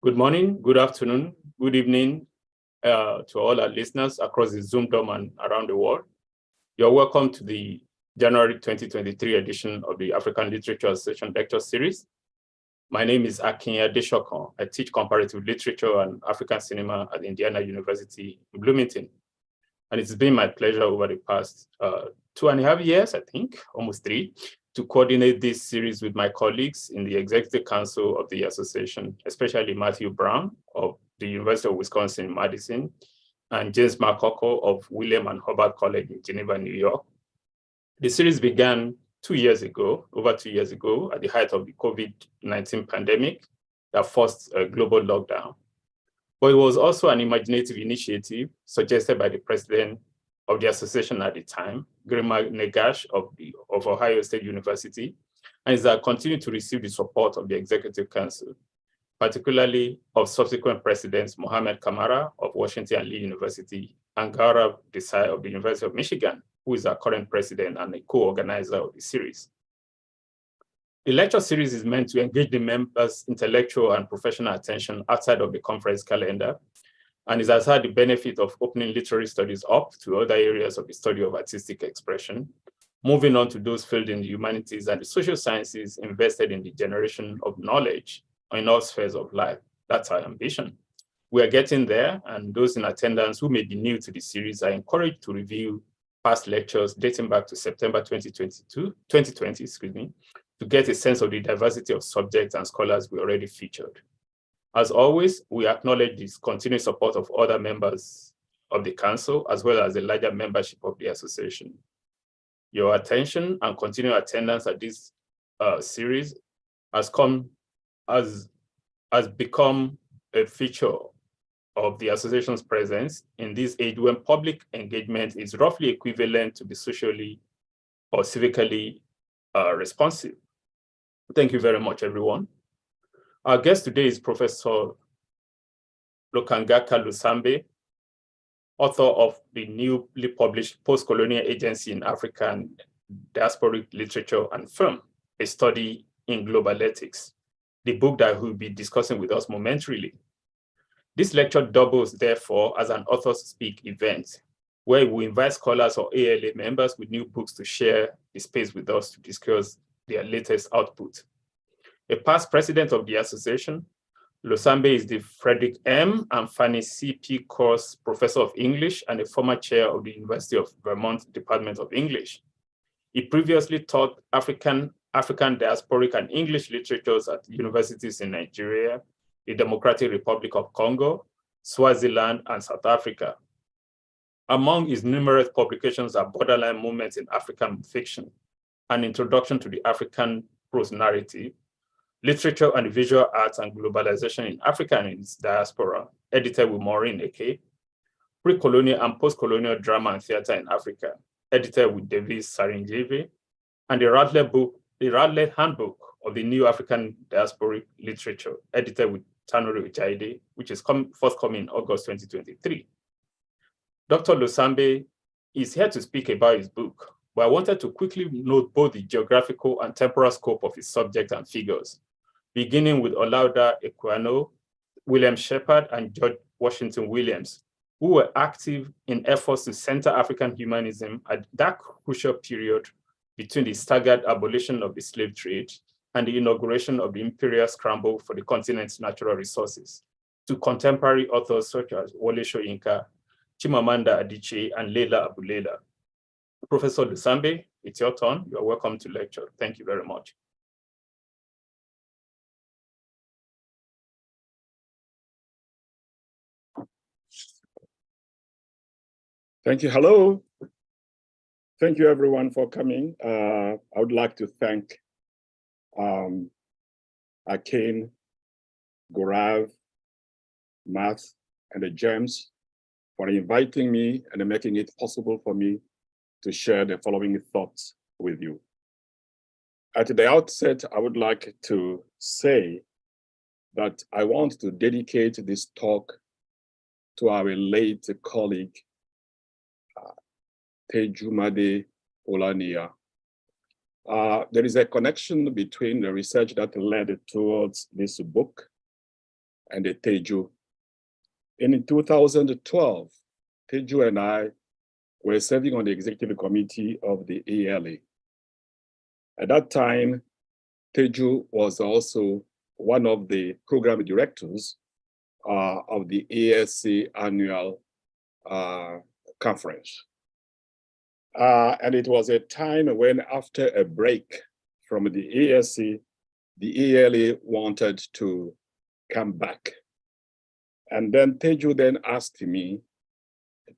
Good morning, good afternoon, good evening to all our listeners across the Zoom dome and around the world. You're welcome to the January 2023 edition of the African Literature Association Lecture Series. My name is Akin Adeshokon. I teach comparative literature and African cinema at Indiana University in Bloomington. And it's been my pleasure over the past 2.5 years, I think, almost 3, to coordinate this series with my colleagues in the Executive Council of the Association, especially Matthew Brown of the University of Wisconsin-Madison, and James Makoko of William and Hubbard College in Geneva, New York. The series began over 2 years ago, at the height of the COVID-19 pandemic that forced a global lockdown. But it was also an imaginative initiative suggested by the president of the association at the time, Gerima Negash of Ohio State University, and is that continued to receive the support of the Executive Council, particularly of subsequent presidents Mohamed Kamara of Washington and Lee University, and Gaurav Desai of the University of Michigan, who is our current president and a co-organizer of the series. The lecture series is meant to engage the members' intellectual and professional attention outside of the conference calendar, and it has had the benefit of opening literary studies up to other areas of the study of artistic expression, moving on to those fields in the humanities and the social sciences invested in the generation of knowledge in all spheres of life. That's our ambition. We are getting there, and those in attendance who may be new to the series are encouraged to review past lectures dating back to September 2020, to get a sense of the diversity of subjects and scholars we already featured. As always, we acknowledge the continued support of other members of the Council, as well as the larger membership of the Association. Your attention and continued attendance at this series has become a feature of the Association's presence in this age when public engagement is roughly equivalent to be socially or civically responsive. Thank you very much, everyone. Our guest today is Professor Lokangaka Losambe, author of the newly published Postcolonial Agency in African Diasporic Literature and Film, a study in global ethics, the book that we'll be discussing with us momentarily. This lecture doubles, therefore, as an authors speak event, where we invite scholars or ALA members with new books to share the space with us to discuss their latest output. A past president of the association, Losambe is the Frederick M. and Fanny C.P. Course Professor of English and a former chair of the University of Vermont Department of English. He previously taught African diasporic and English literatures at universities in Nigeria, the Democratic Republic of Congo, Swaziland, and South Africa. Among his numerous publications are Borderline Movements in African Fiction, An Introduction to the African Prose Narrative, Literature and Visual Arts and Globalization in Africa and its Diaspora, edited with Maureen Eke, Pre-Colonial and Post-Colonial Drama and Theater in Africa, edited with Davis Sarinjeve, and the Radley Handbook of the New African Diasporic Literature, edited with Tanuri Ujaide, which is forthcoming in August 2023. Dr. Losambe is here to speak about his book, but I wanted to quickly note both the geographical and temporal scope of his subject and figures, beginning with Olaudah Equiano, William Sheppard, and George Washington Williams, who were active in efforts to center African humanism at that crucial period between the staggered abolition of the slave trade and the inauguration of the imperial scramble for the continent's natural resources, to contemporary authors such as Wole Soyinka, Chimamanda Adichie, and Leila Aboulela. Professor Losambe, it's your turn. You're welcome to lecture. Thank you very much. Thank you. Hello. Thank you, everyone, for coming. I would like to thank Akin, Gaurav, Matt, and James for inviting me and making it possible for me to share the following thoughts with you. At the outset, I would like to say that I want to dedicate this talk to our late colleague, Tejumade Olania. There is a connection between the research that led towards this book and Teju. In 2012, Teju and I were serving on the executive committee of the ALA. At that time, Teju was also one of the program directors of the ASC annual conference. And it was a time when, after a break from the ASC, the ALA wanted to come back. And then Teju then asked me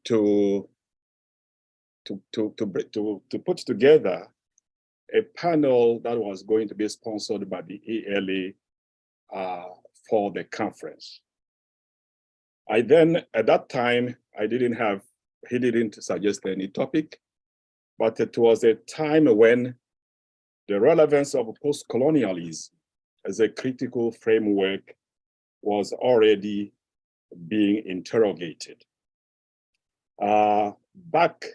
to put together a panel that was going to be sponsored by the ALA for the conference. I then, at that time, he didn't suggest any topic, but it was a time when the relevance of post-colonialism as a critical framework was already being interrogated. Back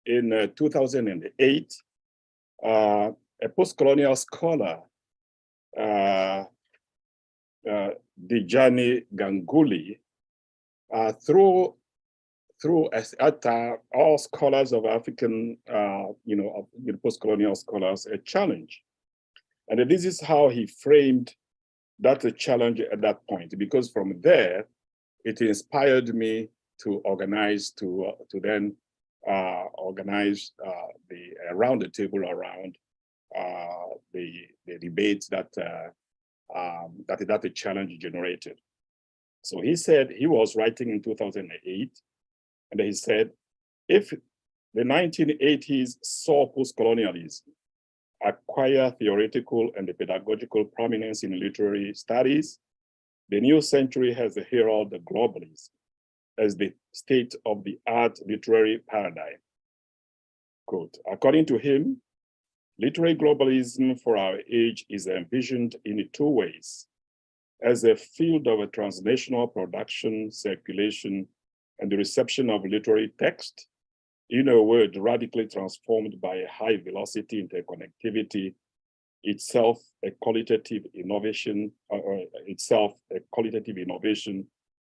in 2008, a post-colonial scholar, Dijani Ganguly, through all scholars of African, post-colonial scholars, a challenge. And this is how he framed that challenge at that point, because from there, it inspired me to organize, to then organize the round the table around the debates that the challenge generated. So he said, he was writing in 2008, and he said, if the 1980s saw post-colonialism acquire theoretical and pedagogical prominence in literary studies, the new century has heralded globalism as the state-of-the-art literary paradigm. Quote, according to him, literary globalism for our age is envisioned in two ways: as a field of transnational production, circulation, and the reception of literary text, in a world radically transformed by high-velocity interconnectivity, itself a qualitative innovation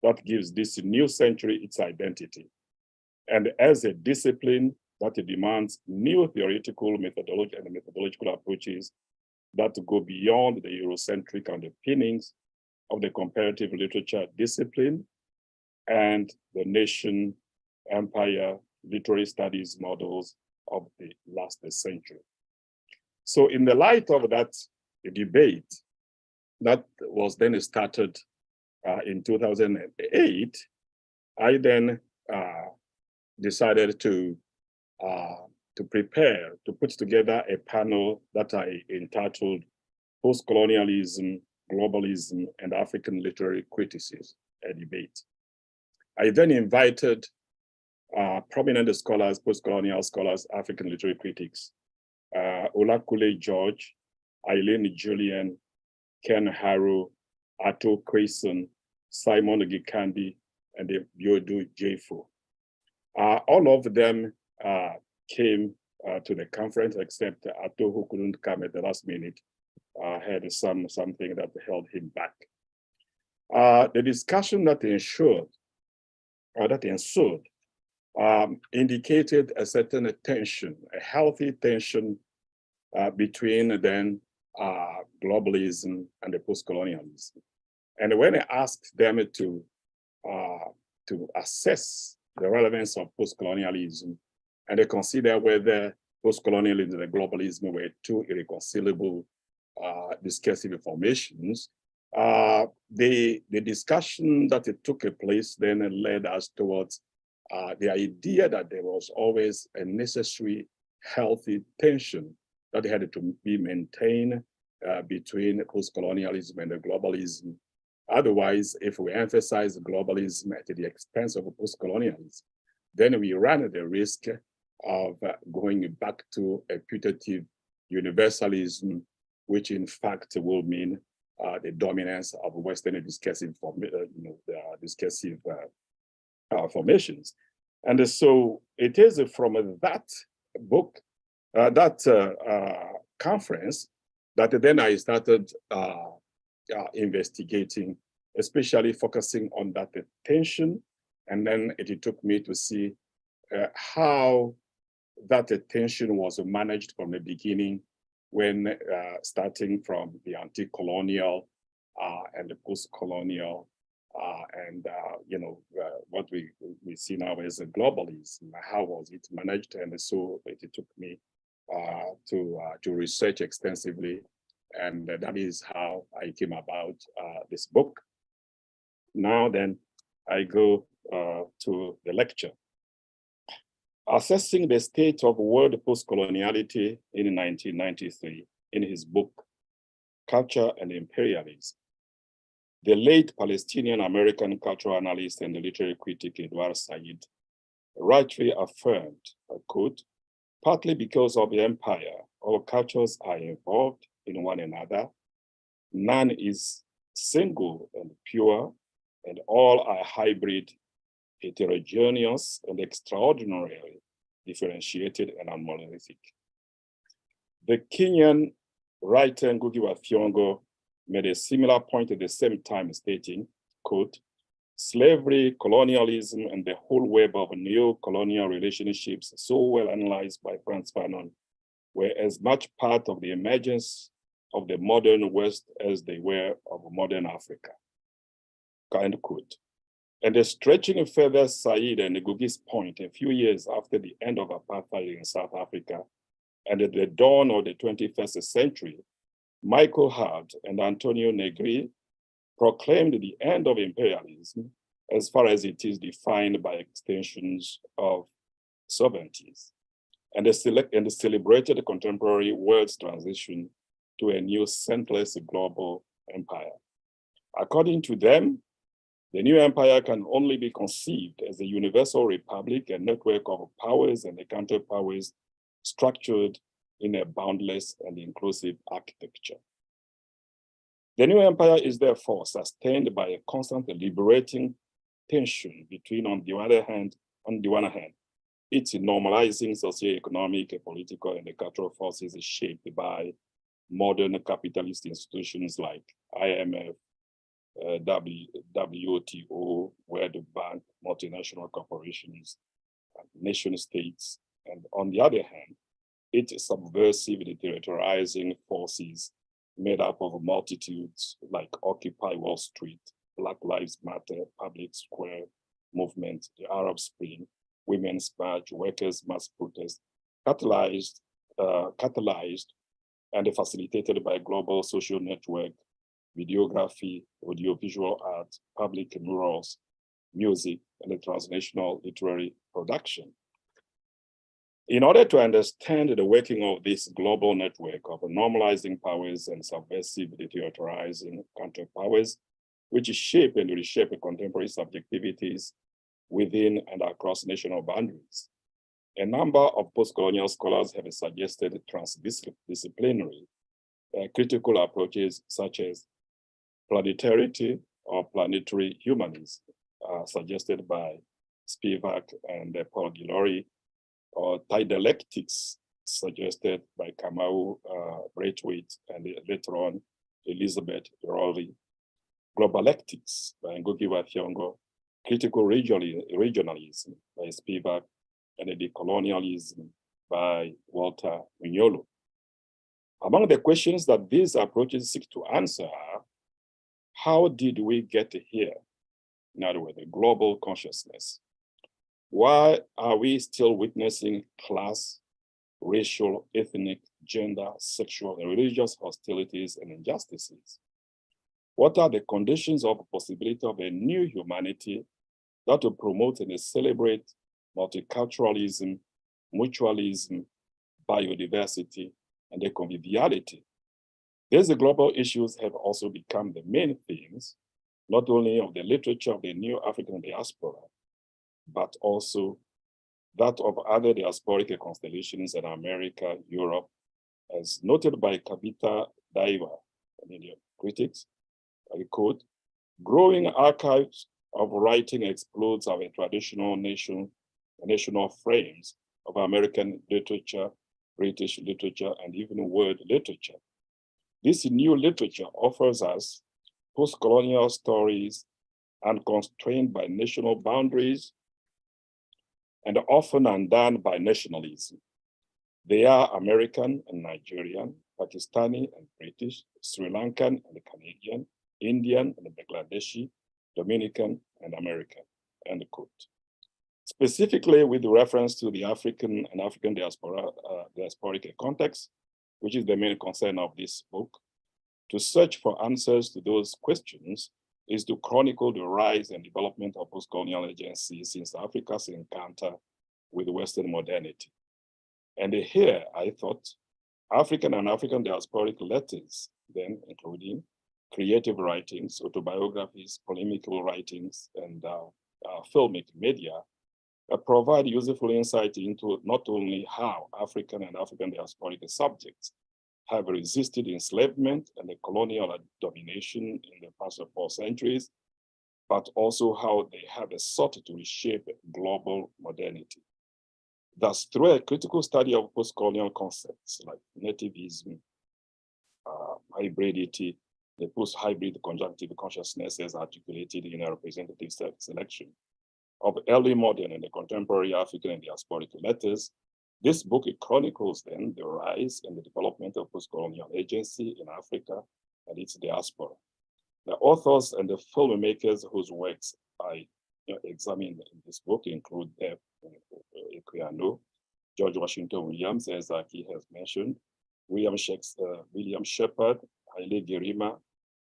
that gives this new century its identity, and as a discipline that demands new theoretical methodological approaches that go beyond the Eurocentric underpinnings of the comparative literature discipline and the nation empire literary studies models of the last century. So in the light of that debate that was then started in 2008, I then decided to put together a panel that I entitled Post-Colonialism, Globalism, and African Literary Criticism, a debate. I then invited prominent scholars, post-colonial scholars, African literary critics, Olakule George, Eileen Julian, Ken Haru, Ato Quayson, Simon Gikandi, and Biodu Jefo. All of them came to the conference, except Ato, who couldn't come at the last minute, had something that held him back. The discussion that ensued indicated a certain tension, a healthy tension between then globalism and the post-colonialism. And when I asked them to assess the relevance of post-colonialism and to consider whether post-colonialism and globalism were two irreconcilable discursive formations, the discussion that took place then led us towards the idea that there was always a necessary healthy tension that had to be maintained between post-colonialism and globalism. Otherwise, if we emphasize globalism at the expense of post-colonialism, then we run the risk of going back to a putative universalism, which in fact will mean the dominance of Western discursive formations. And so it is from that book, conference, that then I started investigating especially focusing on that tension. And then it took me to see how that tension was managed from the beginning, when starting from the anti-colonial and the post-colonial what we see now as a globalism. How was it managed? And so it took me to research extensively, and that is how I came about this book. Now then, I go to the lecture. Assessing the state of world post-coloniality in 1993, in his book, Culture and Imperialism, the late Palestinian-American cultural analyst and literary critic Edward Said rightly affirmed, I quote, partly because of the empire, all cultures are involved in one another, none is single and pure, and all are hybrid, heterogeneous, and extraordinarily differentiated and monolithic. The Kenyan writer Ngugi wa Thiong'o made a similar point at the same time, stating, quote, slavery, colonialism, and the whole web of neo-colonial relationships so well analyzed by Frantz Fanon were as much part of the emergence of the modern West as they were of modern Africa, end quote. And stretching further Said and Ngugi's point, a few years after the end of apartheid in South Africa and at the dawn of the 21st century, Michael Hart and Antonio Negri proclaimed the end of imperialism as far as it is defined by extensions of sovereignties, and they celebrated the contemporary world's transition to a new centralist global empire. According to them, the new empire can only be conceived as a universal republic, a network of powers and counterpowers structured in a boundless and inclusive architecture. The new empire is therefore sustained by a constant liberating tension between, on the one hand, its normalizing socioeconomic, political, and cultural forces shaped by modern capitalist institutions like IMF, WTO, World Bank, multinational corporations, nation states, and on the other hand, its subversive deterritorizing forces made up of multitudes like Occupy Wall Street, Black Lives Matter, Public Square Movement, the Arab Spring, Women's March, Workers' Mass Protest, catalyzed and facilitated by global social network, videography, audiovisual art, public murals, music, and transnational literary production. In order to understand the working of this global network of normalizing powers and subversive deterritorizing counterpowers, which shape and reshape contemporary subjectivities within and across national boundaries, a number of post-colonial scholars have suggested transdisciplinary critical approaches such as planetarity or planetary humanism, suggested by Spivak and Paul Gilroy, or dialectics, suggested by Kamau Braithwaite and later on Elizabeth Rowley, globalectics by Ngugi wa Thiong'o, critical regionalism by Spivak, and decolonialism by Walter Mignolo. Among the questions that these approaches seek to answer are, how did we get here? In other words, the global consciousness. Why are we still witnessing class, racial, ethnic, gender, sexual, and religious hostilities and injustices? What are the conditions of possibility of a new humanity that will promote and celebrate multiculturalism, mutualism, biodiversity, and the conviviality? These global issues have also become the main themes, not only of the literature of the new African diaspora, but also that of other diasporic constellations in America, Europe, as noted by Kavita Daiva, an Indian critics. I quote, growing archives of writing explodes our traditional national frames of American literature, British literature, and even world literature. This new literature offers us post-colonial stories unconstrained by national boundaries and often undone by nationalism. They are American and Nigerian, Pakistani and British, Sri Lankan and Canadian, Indian and Bangladeshi, Dominican and American, end quote. Specifically with reference to the African and African diasporic context, which is the main concern of this book, to search for answers to those questions is to chronicle the rise and development of post-colonial agencies since Africa's encounter with Western modernity. And here, I thought, African and African diasporic letters, then including creative writings, autobiographies, polemical writings, and filmic media, provide useful insight into not only how African and African diasporic subjects have resisted enslavement and the colonial domination in the past 4 centuries, but also how they have sought to reshape global modernity. Thus, through a critical study of post-colonial concepts like nativism, hybridity, the post-hybrid conjunctive consciousness as articulated in a representative selection of early modern and the contemporary African and diasporic letters, this book chronicles then the rise and the development of post-colonial agency in Africa and its diaspora. The authors and the filmmakers whose works I examined in this book include Equiano, George Washington Williams, as he has mentioned, William Sheppard, Haile Gerima,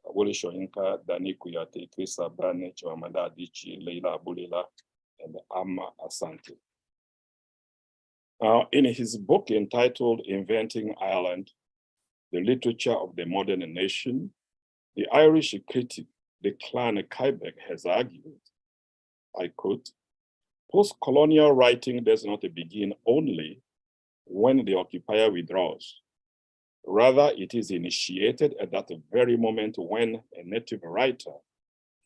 Wole Soyinka, Dani Kouyaté, Abani, Chimamanda Adichie, Leila Aboulela, and Amma Asante. In his book entitled Inventing Ireland, the Literature of the Modern Nation, the Irish critic Declan Kuyberg has argued, I quote, post-colonial writing does not begin only when the occupier withdraws. Rather, it is initiated at that very moment when a native writer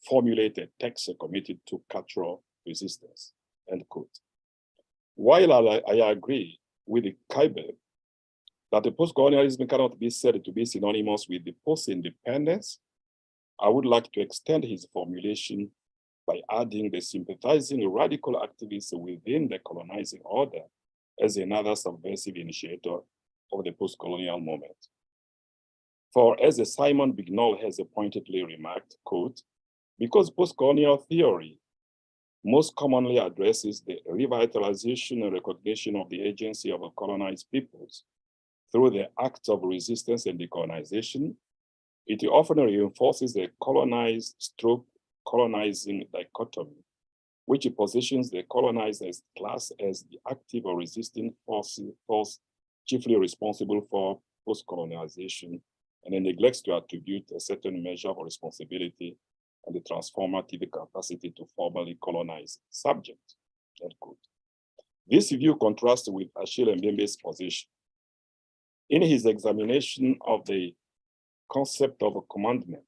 formulates a text committed to cultural resistance, end quote. While I agree with Kuyberg that the post-colonialism cannot be said to be synonymous with the post-independence, I would like to extend his formulation by adding the sympathizing radical activists within the colonizing order as another subversive initiator of the post-colonial moment. For as Simon Bignall has pointedly remarked, quote, because post-colonial theory most commonly addresses the revitalization and recognition of the agency of colonized peoples through the acts of resistance and decolonization, it often reinforces the colonized/colonizing dichotomy, which positions the colonized class as the active or resisting force chiefly responsible for post-colonization, and it neglects to attribute a certain measure of responsibility and the transformative capacity to formally colonize subject, end quote. This view contrasts with Achille Mbembe's position. In his examination of the concept of a commandment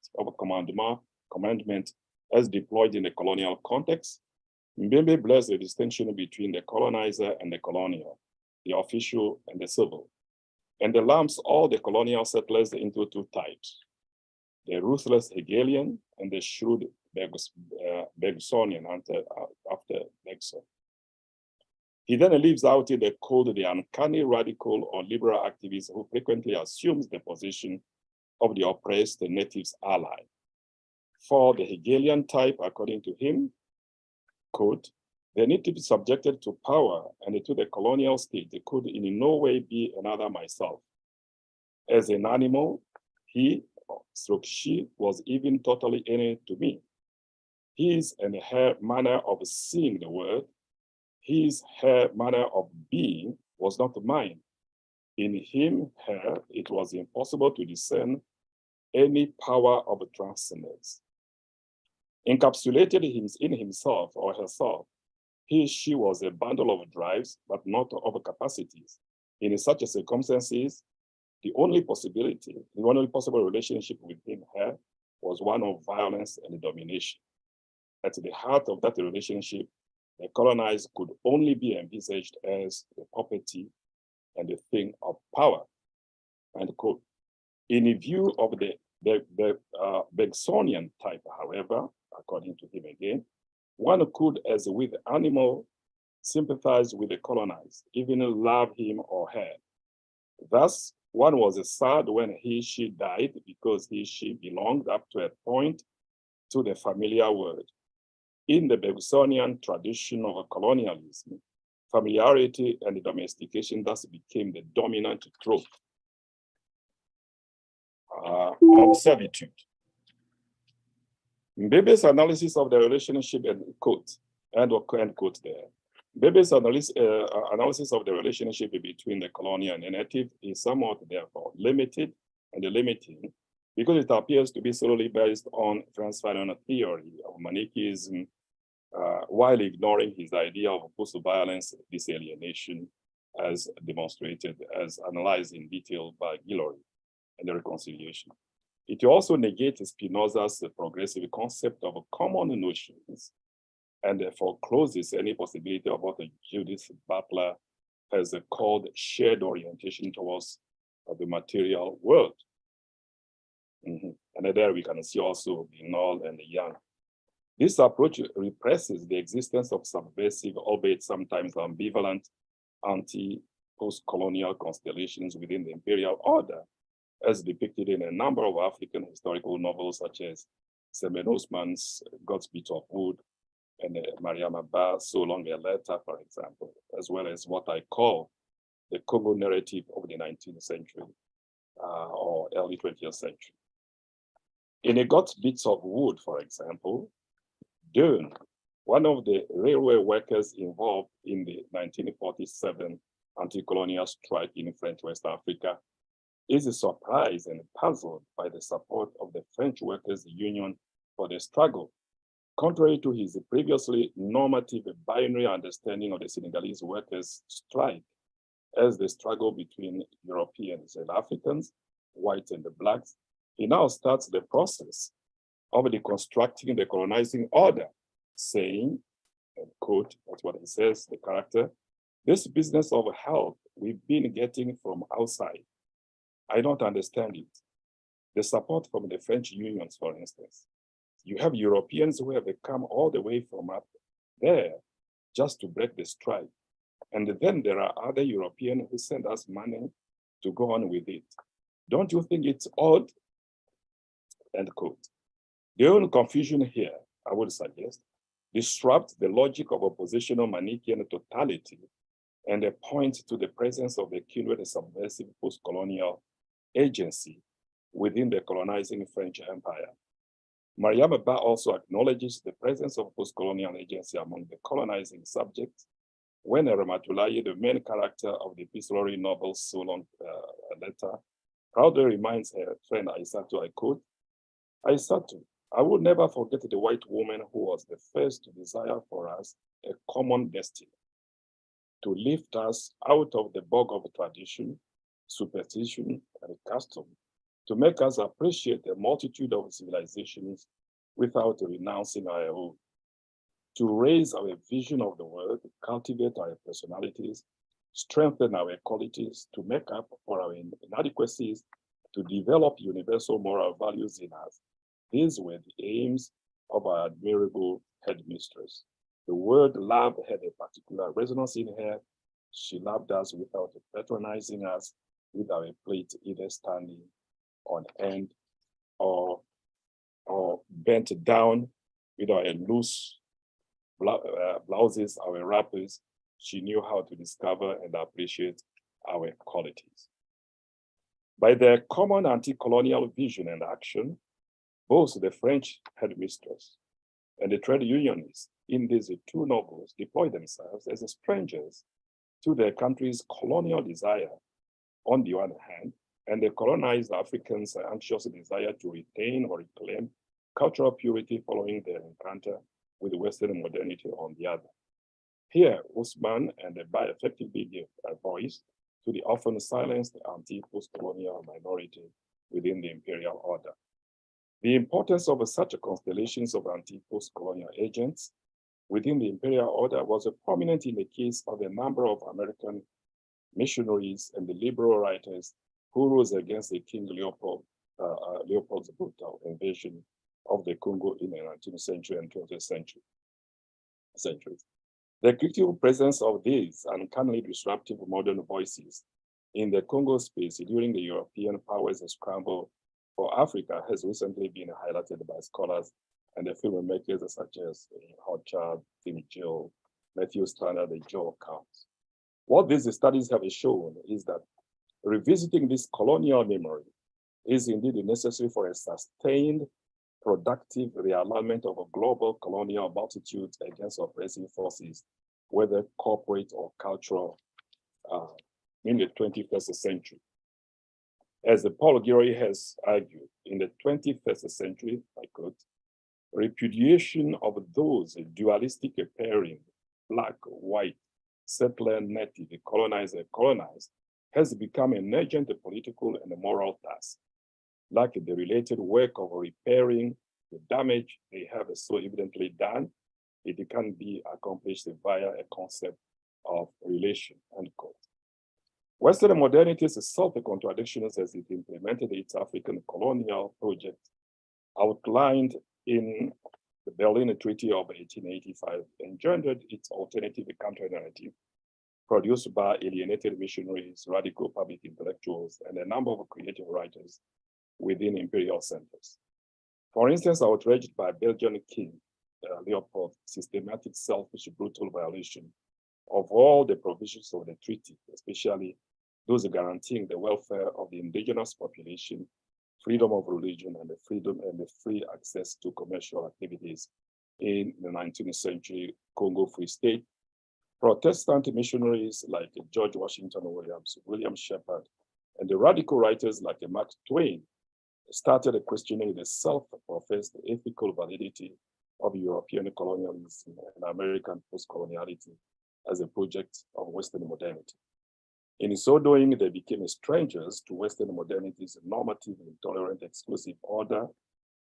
as deployed in the colonial context, Mbembe blurs the distinction between the colonizer and the colonial, the official and the civil, and lumps all the colonial settlers into 2 types, the ruthless Hegelian and the shrewd Bergsonian after Bergson. He then leaves out the called the uncanny radical or liberal activist who frequently assumes the position of the oppressed natives' ally. For the Hegelian type, according to him, quote, the native subjected to power and to the colonial state could in no way be another myself. As an animal, he/she was even totally alien to me. His and her manner of seeing the world, her manner of being was not mine. In him, her, it was impossible to discern any power of transcendence. Encapsulated in himself or herself, she was a bundle of drives, but not of capacities. In such circumstances, the only possible relationship within her was one of violence and domination. At the heart of that relationship, the colonized could only be envisaged as the property and the thing of power. And quote, in view of the The Bergsonian type, however, according to him again, one could, as with animal, sympathize with the colonized, even love him or her. Thus, one was sad when she died because she belonged up to a point to the familiar world. In the Bergsonian tradition of colonialism, familiarity and domestication thus became the dominant trope of servitude. Mbebe's analysis of the relationship, and quote there. Mbebe's analysis of the relationship between the colonial and the native is somewhat, therefore, limited and limiting because it appears to be solely based on Transferian theory of Manichaeism, while ignoring his idea of post-violence disalienation as demonstrated, as analyzed in detail by Guillory and the Reconciliation. It also negates Spinoza's progressive concept of common notions and forecloses any possibility of what Judith Butler has called shared orientation towards the material world. And there we can see also Bignol and Young. This approach represses the existence of subversive, albeit sometimes ambivalent, anti-post-colonial constellations within the imperial order, as depicted in a number of African historical novels such as Semen Osman's God's Bit of Wood and Mariam Abba, So Long a Letter, for example, as well as what I call the Congo narrative of the 19th century or early 20th century. In a God's Bits of Wood, for example, Dune, one of the railway workers involved in the 1947 anti-colonial strike in French West Africa, is surprised and puzzled by the support of the French Workers' Union for the struggle, contrary to his previously normative binary understanding of the Senegalese workers' strike as the struggle between Europeans and Africans, whites and the blacks. He now starts the process of deconstructing the colonizing order, saying, and quote, that's what he says, the character, "This business of help we've been getting from outside, I don't understand it. The support from the French unions, for instance. You have Europeans who have come all the way from up there just to break the strike. And then there are other Europeans who send us money to go on with it. Don't you think it's odd?" End quote. The only confusion here, I would suggest, disrupts the logic of oppositional Manichaean totality and point to the presence of a kindred subversive post-colonial agency within the colonizing French Empire. Mariam Abba also acknowledges the presence of post-colonial agency among the colonizing subjects when Ramatulaye, the main character of the epistolary novel So Long a Letter, proudly reminds her friend Aissatou, I quote, "Aissatou, I will never forget the white woman who was the first to desire for us a common destiny, to lift us out of the bog of tradition, superstition, and custom, to make us appreciate a multitude of civilizations without renouncing our own, to raise our vision of the world, cultivate our personalities, strengthen our qualities, to make up for our inadequacies, to develop universal moral values in us. These were the aims of our admirable headmistress. The word love had a particular resonance in her. She loved us without patronizing us, with our plate either standing on end or bent down, with our loose blouses, our wrappers. She knew how to discover and appreciate our qualities. By their common anti-colonial vision and action, both the French headmistress and the trade unionists in these two novels deploy themselves as strangers to their country's colonial desire on the one hand, and the colonized Africans' anxious desire to retain or reclaim cultural purity following their encounter with Western modernity on the other. Here, Usman and Abba effectively give a voice to the often silenced anti-post-colonial minority within the imperial order. The importance of such constellations of anti-post-colonial agents within the imperial order was prominent in the case of a number of American missionaries and the liberal writers who rose against the King Leopold Leopold's brutal invasion of the Congo in the 19th century and 20th centuries. The critical presence of these uncannily disruptive modern voices in the Congo space during the European powers scramble for Africa has recently been highlighted by scholars and the filmmakers such as Hodgard, Tim Jill, Matthew Stranded, and Joe Counts. What these studies have shown is that revisiting this colonial memory is indeed necessary for a sustained, productive realignment of a global colonial multitude against oppressive forces, whether corporate or cultural, in the 21st century. As Paul Gilroy has argued, in the 21st century, I quote, repudiation of those dualistic pairing, black, white, settler, native, colonizer, colonized, has become an urgent political and moral task, like the related work of repairing the damage they have so evidently done. It can be accomplished via a concept of relation, end quote. Western modernity's self-contradictions as it implemented its African colonial project outlined in the Berlin Treaty of 1885 engendered its alternative counter-narrative produced by alienated missionaries, radical public intellectuals, and a number of creative writers within imperial centers. For instance, outraged by Belgian King Leopold's systematic, selfish, brutal violation of all the provisions of the treaty, especially those guaranteeing the welfare of the indigenous population, freedom of religion, and the free access to commercial activities in the 19th century Congo Free State. Protestant missionaries like George Washington Williams, William Sheppard, and the radical writers like Mark Twain started questioning the self-professed ethical validity of European colonialism and American post-coloniality as a project of Western modernity. In so doing, they became strangers to Western modernity's normative, intolerant, exclusive order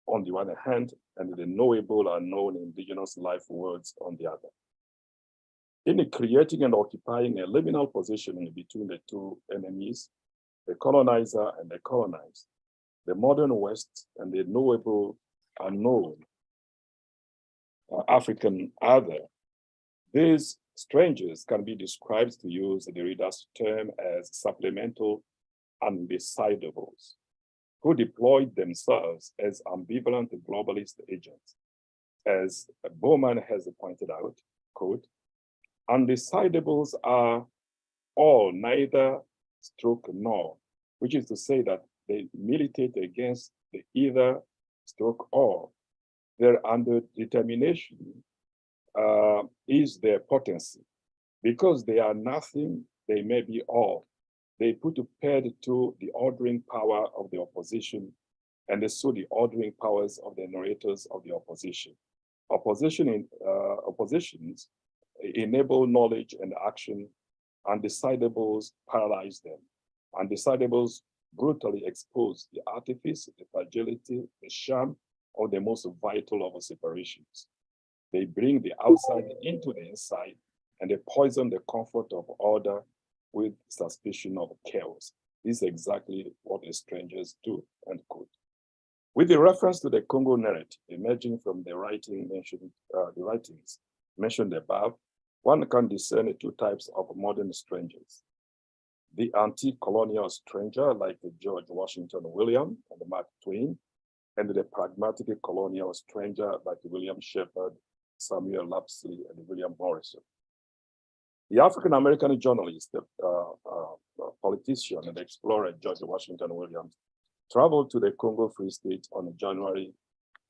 on the one hand, and the knowable, unknown indigenous life words on the other. In creating and occupying a liminal position between the two enemies, the colonizer and the colonized, the modern West and the knowable, unknown African other, these strangers can be described, to use the reader's term, as supplemental undecidables, who deployed themselves as ambivalent globalist agents. As Bowman has pointed out, quote, undecidables are all neither stroke nor, which is to say that they militate against the either stroke or. Their underdetermination is their potency. Because they are nothing, they may be all. They put to paid to the ordering power of the opposition, and so the ordering powers of the narrators of the opposition. Oppositions enable knowledge and action. Undecidables paralyze them. Undecidables brutally expose the artifice, the fragility, the sham of the most vital of separations. They bring the outside into the inside, and they poison the comfort of order with suspicion of chaos. This is exactly what the strangers do, end quote. With the reference to the Congo narrative emerging from the writings mentioned above, one can discern two types of modern strangers. The anti-colonial stranger like George Washington Williams and Mark Twain, and the pragmatic colonial stranger like William Sheppard, Samuel Lapsley, and William Morrison. The African-American journalist, politician, and explorer George Washington Williams traveled to the Congo Free State on January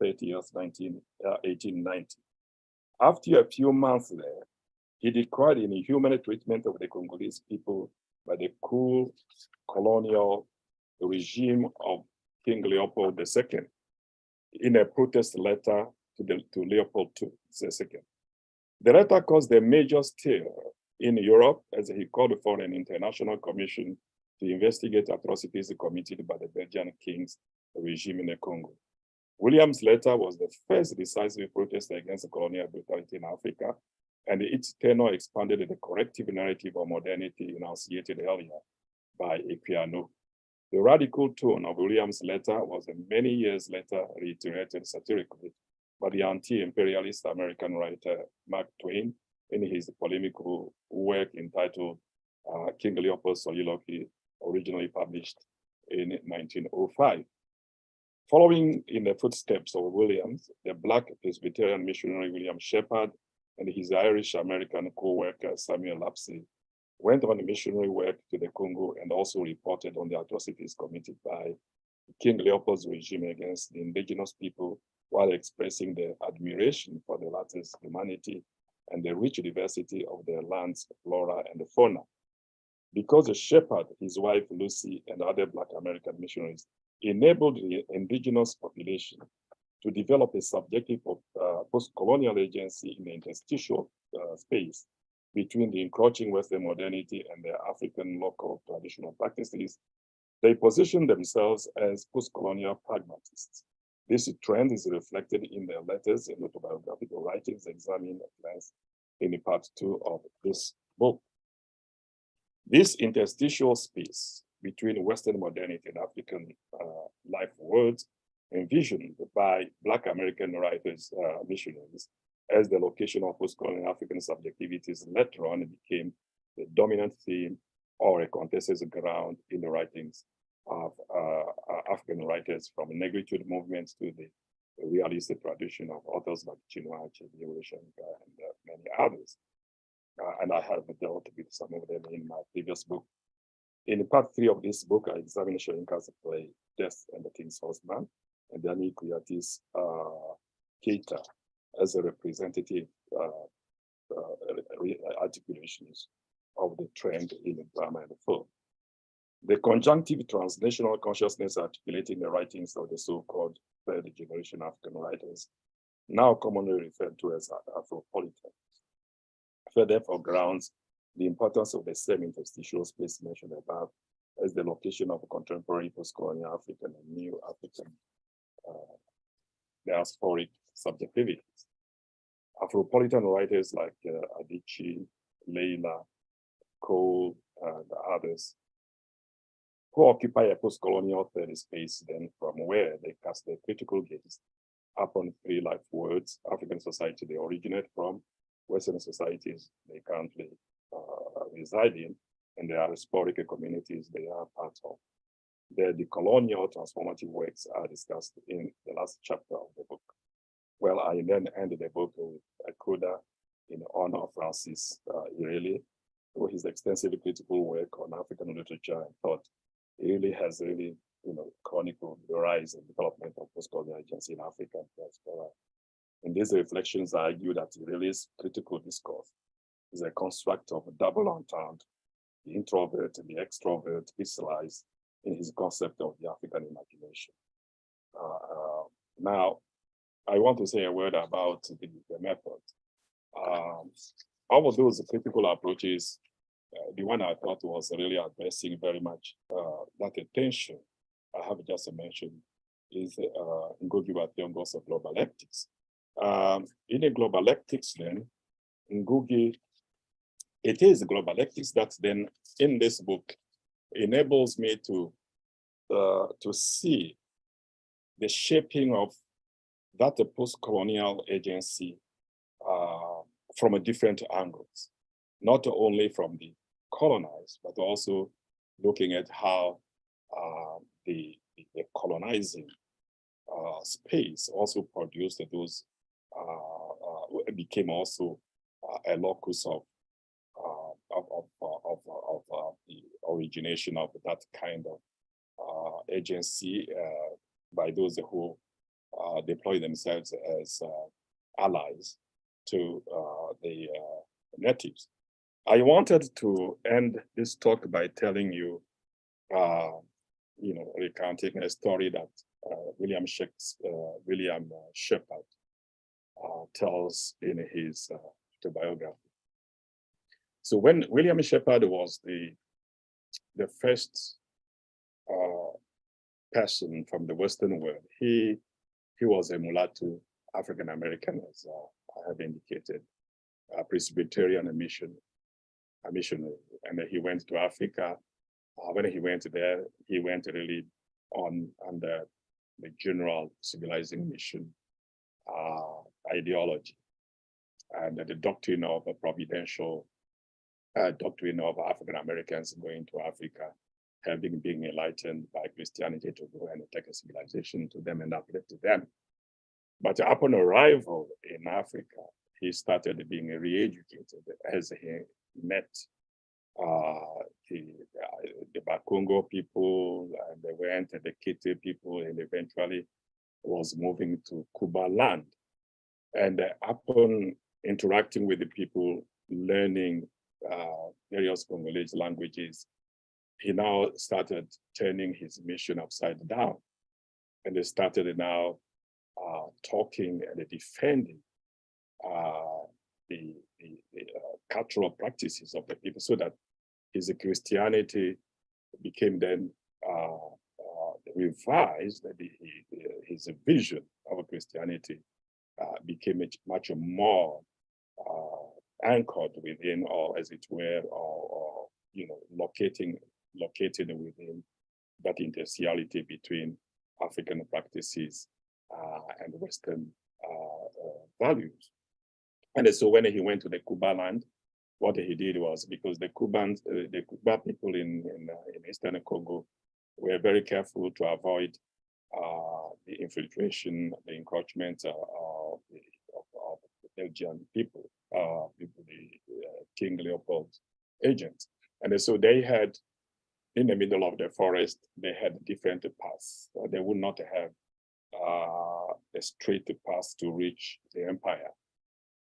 30th, 1890. After a few months there, he decried the inhuman treatment of the Congolese people by the cruel colonial regime of King Leopold II in a protest letter to Leopold II. The letter caused a major stir in Europe as he called for an international commission to investigate atrocities committed by the Belgian king's regime in the Congo. Williams' letter was the first decisive protest against colonial brutality in Africa, and its tenor expanded the corrective narrative of modernity enunciated earlier by Equiano. The radical tone of William's letter was many years later reiterated satirically by the anti-imperialist American writer Mark Twain in his polemical work entitled King Leopold's Soliloquy, originally published in 1905. Following in the footsteps of Williams, the Black Presbyterian missionary William Sheppard and his Irish-American co-worker Samuel Lapsley went on missionary work to the Congo and also reported on the atrocities committed by King Leopold's regime against the indigenous people, while expressing their admiration for the latter's humanity and the rich diversity of their land's flora and fauna. Because Sheppard, his wife Lucy, and other Black American missionaries enabled the indigenous population to develop a subjective post-colonial agency in the interstitial space between the encroaching Western modernity and their African local traditional practices, they positioned themselves as post-colonial pragmatists. This trend is reflected in their letters and autobiographical writings examined at length in part 2 of this book. This interstitial space between Western modernity and African life worlds, envisioned by Black American writers, missionaries, as the location of post-colonial African subjectivities later on became the dominant theme or a contested ground in the writings of African writers, from negritude movements to the realistic tradition of authors like Chimamanda Adichie, Wole Soyinka, and many others. And I have dealt with some of them in my previous book. In part 3 of this book, I examined Soyinka's play Death and the King's Horseman, and Dani Kouyaté's Keita as a representative articulations of the trend in the drama and the film. The conjunctive transnational consciousness articulating the writings of the so-called third generation African writers, now commonly referred to as Afropolitans, further foregrounds the importance of the same interstitial space mentioned above as the location of contemporary post-colonial African and new African diasporic subjectivities. Afropolitan writers like Adichie, Leila, Cole, and others, who occupy a post-colonial third space, then from where they cast their critical gaze upon three life worlds: African society they originate from, Western societies they currently reside in, and the diasporic communities they are part of. The decolonial transformative works are discussed in the last chapter of the book. Well, I then ended the book with a coda in honor of Francis Ireli, for his extensive critical work on African literature and thought. He really has chronicled the rise and development of postcolonial agency in Africa and diaspora. In these reflections, I argue that Ireli's critical discourse is a construct of a double entente, the introvert and the extrovert crystallized in his concept of the African imagination. Now, I want to say a word about the method. All of those critical approaches, the one I thought was really addressing very much that attention I have just mentioned is Ngugi wa Thiong'o's global ethics. In a global ethics, then, Ngugi, it is global ethics that then in this book enables me to see the shaping of that post-colonial agency from a different angles, not only from the colonized, but also looking at how the colonizing space also produced those, became also a locus of the origination of that kind of agency by those who deploy themselves as allies to the natives. I wanted to end this talk by telling you, recounting a story that William Sheppard tells in his autobiography. So when William Sheppard was the first person from the Western world, he was a mulatto African American, as I have indicated, a Presbyterian missionary, and he went to Africa when he went there, he went really on under the general civilizing mission ideology and the doctrine of a providential doctrine of African Americans going to Africa, having been enlightened by Christianity to go and take a civilization to them and uplift them. But upon arrival in Africa, he started being re-educated as he met the Bakongo people, and they went to the Kite people, and eventually was moving to Kuba land. And upon interacting with the people, learning various Congolese languages, he now started turning his mission upside down. And they started now talking and defending the cultural practices of the people, so that his Christianity became then revised, that his vision of Christianity became much more anchored within, or as it were, or located within that interstiality between African practices and Western values. And so when he went to the Kuba land, what he did was, because the Kuba people in Eastern Congo were very careful to avoid the infiltration, the encroachment of the Belgian people, the King Leopold's agents. And so they had, in the middle of the forest, they had different paths. They would not have a straight path to reach the empire.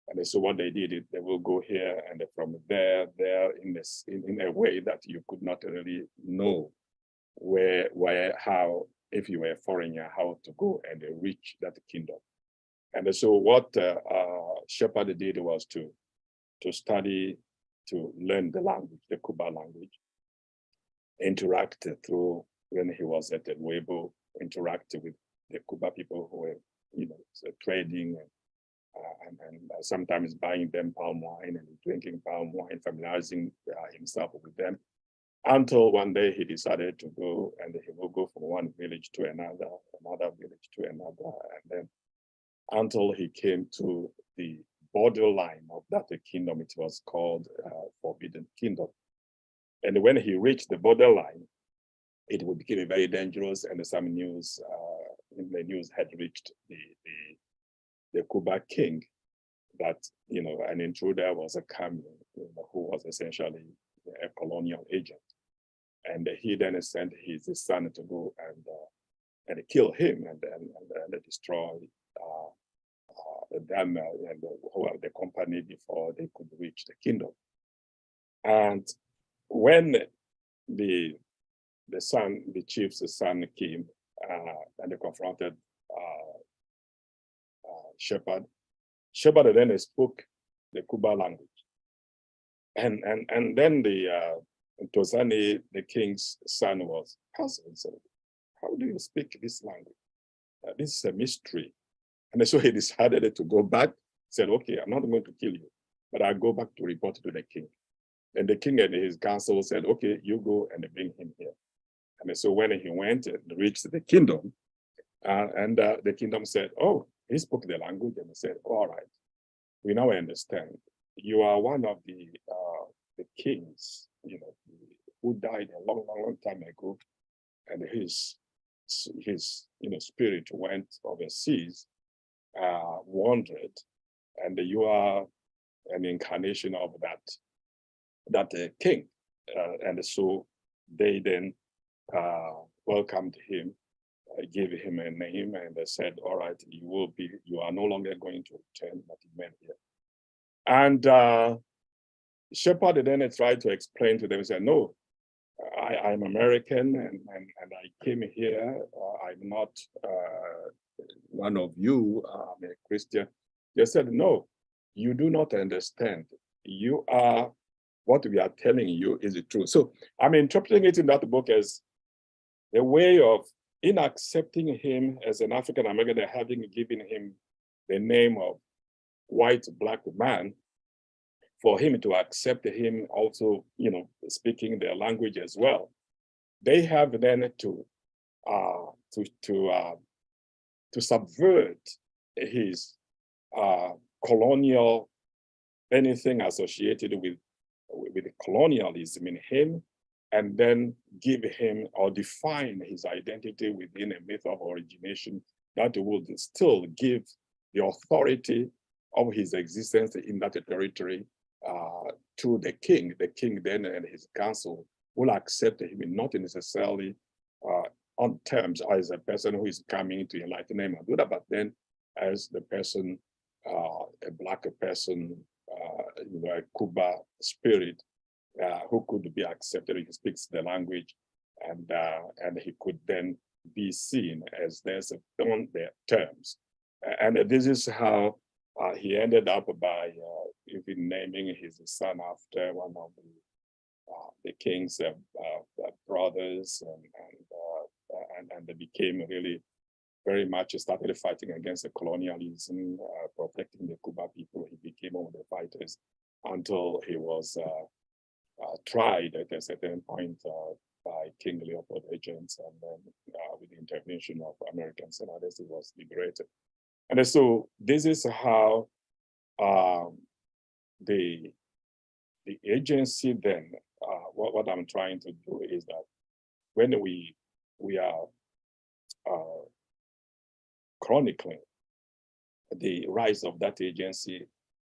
And so what they did is they will go here, and from there in a way that you could not really know how, if you were a foreigner, how to go and reach that kingdom. And so what Sheppard did was to study, to learn the language, the Kuba language, interact through, when he was at the Weibo, interact with the Kuba people who were, trading and sometimes buying them palm wine and drinking palm wine, familiarizing himself with them, until one day he decided to go, and he will go from one village to another village to another, and then until he came to the borderline of that kingdom. It was called Forbidden Kingdom. And when he reached the borderline, it would become very dangerous, and some news in the news had reached the Kuba king that an intruder was coming, who was essentially a colonial agent, and he then sent his son to go and kill him and destroy them and the company before they could reach the kingdom. And when the chief's son came and they confronted Sheppard then spoke the Kuba language. And then the Tosani, the king's son, was puzzled and said, "How do you speak this language? This is a mystery." And so he decided to go back, said, "Okay, I'm not going to kill you, but I'll go back to report to the king." And the king and his council said, "Okay, you go and bring him here." And so when he went and reached the kingdom, the kingdom said, "Oh, he spoke the language," and he said, "All right, we now understand. You are one of the kings, who died a long, long, long time ago, and his spirit went overseas, wandered, and you are an incarnation of that king." And so they then welcomed him, gave him a name, and they said, "All right, you are no longer going to return, but you remain here." And Sheppard then tried to explain to them, he said, "No, I'm American, and I came here. I'm not one of you. I'm a Christian." They said, "No, you do not understand. You are, what we are telling you is the truth." So I'm interpreting it in that book as a way of, in accepting him as an African American, having given him the name of white black man, for him to accept him also, speaking their language as well. they have then to subvert his colonial, anything associated with colonialism in him, and then give him or define his identity within a myth of origination that would still give the authority of his existence in that territory to the king. The king then and his council will accept him not necessarily on terms as a person who is coming to enlighten him, but then as the person, a Black person, a Kuba spirit who could be accepted. He speaks the language, and he could then be seen as there's on their terms. And this is how he ended up by even naming his son after one of the king's brothers, and they became really very much started fighting against the colonialism, protecting the Kuba people. He became one of the fighters until he was tried at a certain point by King Leopold agents, and then with the intervention of Americans and others, he was liberated. And so this is how the agency then, what I'm trying to do is that when we are chronicling the rise of that agency,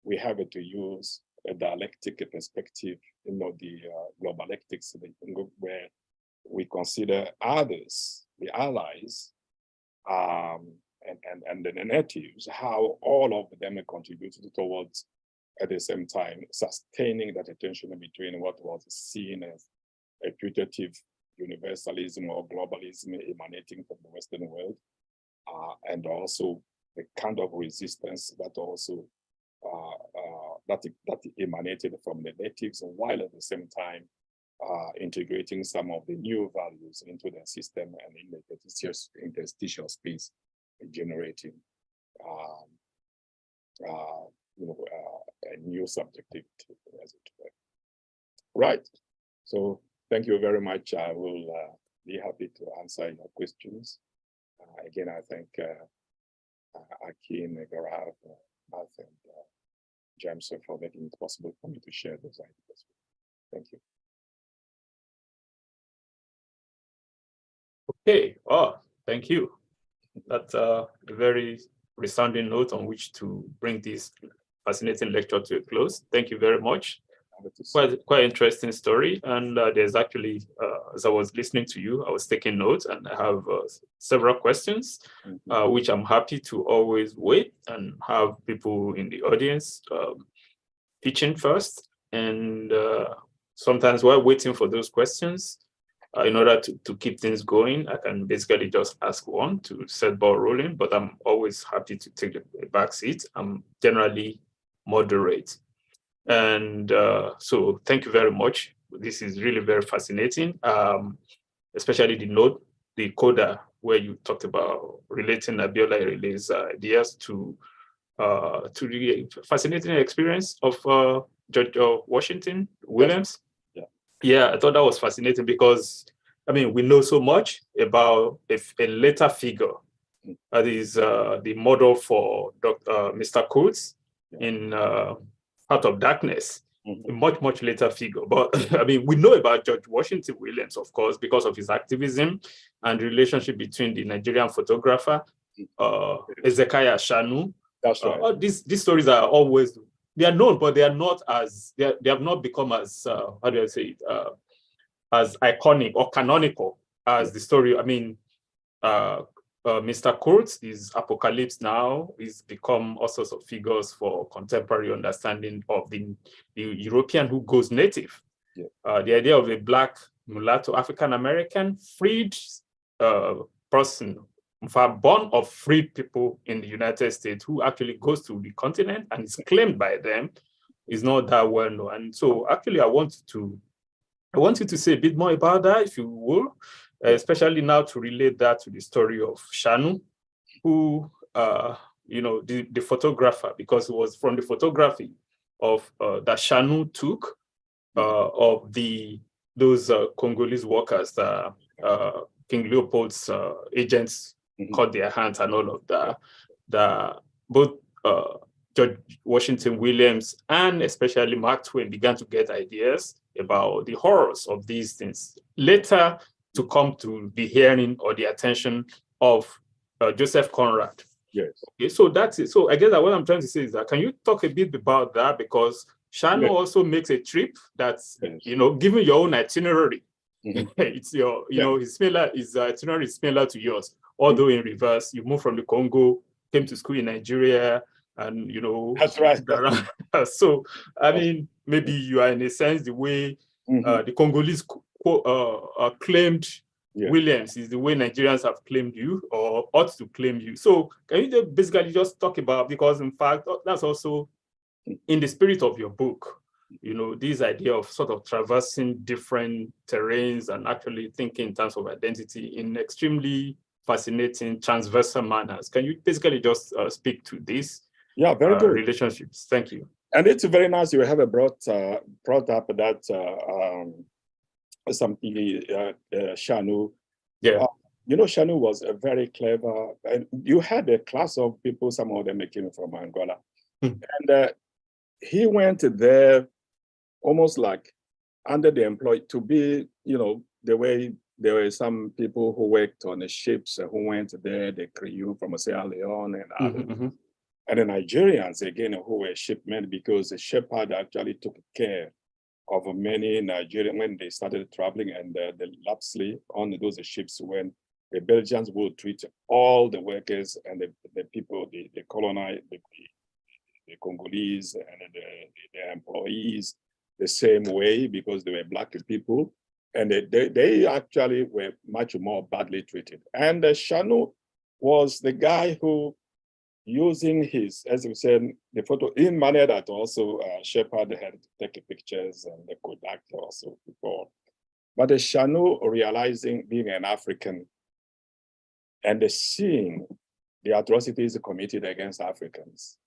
we have to use a dialectic perspective, the globalectics, where we consider others, the allies, and the natives, how all of them contributed towards, at the same time, sustaining that tension between what was seen as a putative universalism or globalism emanating from the Western world, and also the kind of resistance that also that emanated from the natives, while at the same time integrating some of the new values into the system and in the interstitial space, generating a new subjectivity, as it were. Right. So thank you very much. I will be happy to answer your questions. Again, I thank Akin, Gaurav, Matt, and James for making it possible for me to share those ideas. Thank you. Okay. Oh, thank you. That's a very resounding note on which to bring this fascinating lecture to a close. Thank you very much. Quite interesting story. And there's actually, as I was listening to you, I was taking notes, and I have several questions, which I'm happy to always wait and have people in the audience pitching first. And sometimes while waiting for those questions, in order to keep things going, I can basically just ask one to set ball rolling, but I'm always happy to take the back seat. I'm generally moderate. And so thank you very much. This is really very fascinating, especially the coda, where you talked about relating Abiola Irene's ideas to the fascinating experience of George Washington Williams. Yeah, I thought that was fascinating because, I mean, we know so much about a later figure that is the model for Mr. Coates in Heart of Darkness, a much later figure. But I mean, we know about George Washington Williams, of course, because of his activism and the relationship between the Nigerian photographer, Ezekiah Shanu. That's right. These stories are always, they are known, but they are not as, they have not become as, how do I say it, as iconic or canonical as the story. I mean, Mr. Kurtz is Apocalypse now. He's become all sorts of figures for contemporary understanding of the European who goes native. The idea of a Black mulatto African-American freed person, in fact, born of freed people in the United States who actually goes to the continent and is claimed by them is not that well known. And so actually I want you to say a bit more about that, if you will, especially now to relate that to the story of Shanu, who, the photographer, because it was from the photography of that Shanu took of the those Congolese workers, King Leopold's agents caught their hands, and all of the both George Washington Williams and especially Mark Twain began to get ideas about the horrors of these things. Later to come to the hearing or the attention of Joseph Conrad. Yes. Okay, so that's it. So I guess that what I'm trying to say is that, can you talk a bit about that? Because Shano also makes a trip that's, given your own itinerary. It's your, his itinerary is similar to yours, although in reverse. You moved from the Congo, came to school in Nigeria, and that's right. So I mean, maybe you are in a sense the way the Congolese claimed Williams is the way Nigerians have claimed you or ought to claim you. So can you basically just talk about, because in fact that's also in the spirit of your book, this idea of sort of traversing different terrains and actually thinking in terms of identity in extremely fascinating transversal manners. Can you basically just speak to this? Yeah, very good. Relationships. Thank you. And it's very nice you have brought up that Shanu. Yeah. Shanu was a very clever, and you had a class of people, some of them came from Angola. And he went there almost like under the employ to be, the way there were some people who worked on the ships who went there, the crew from Sierra Leone and others. And the Nigerians, again, who were shipmen, because the Sheppard actually took care of many Nigerians when they started traveling, and the lapsly on those ships, when the Belgians would treat all the workers and the people, the colonized, the Congolese and the employees the same way, because they were Black people. And they actually were much more badly treated. And Shanu was the guy who, using his, as you said, the photo in manner that also Sheppard had taken pictures and the Kodak also before. But Shanu, realizing being an African and seeing the atrocities committed against Africans,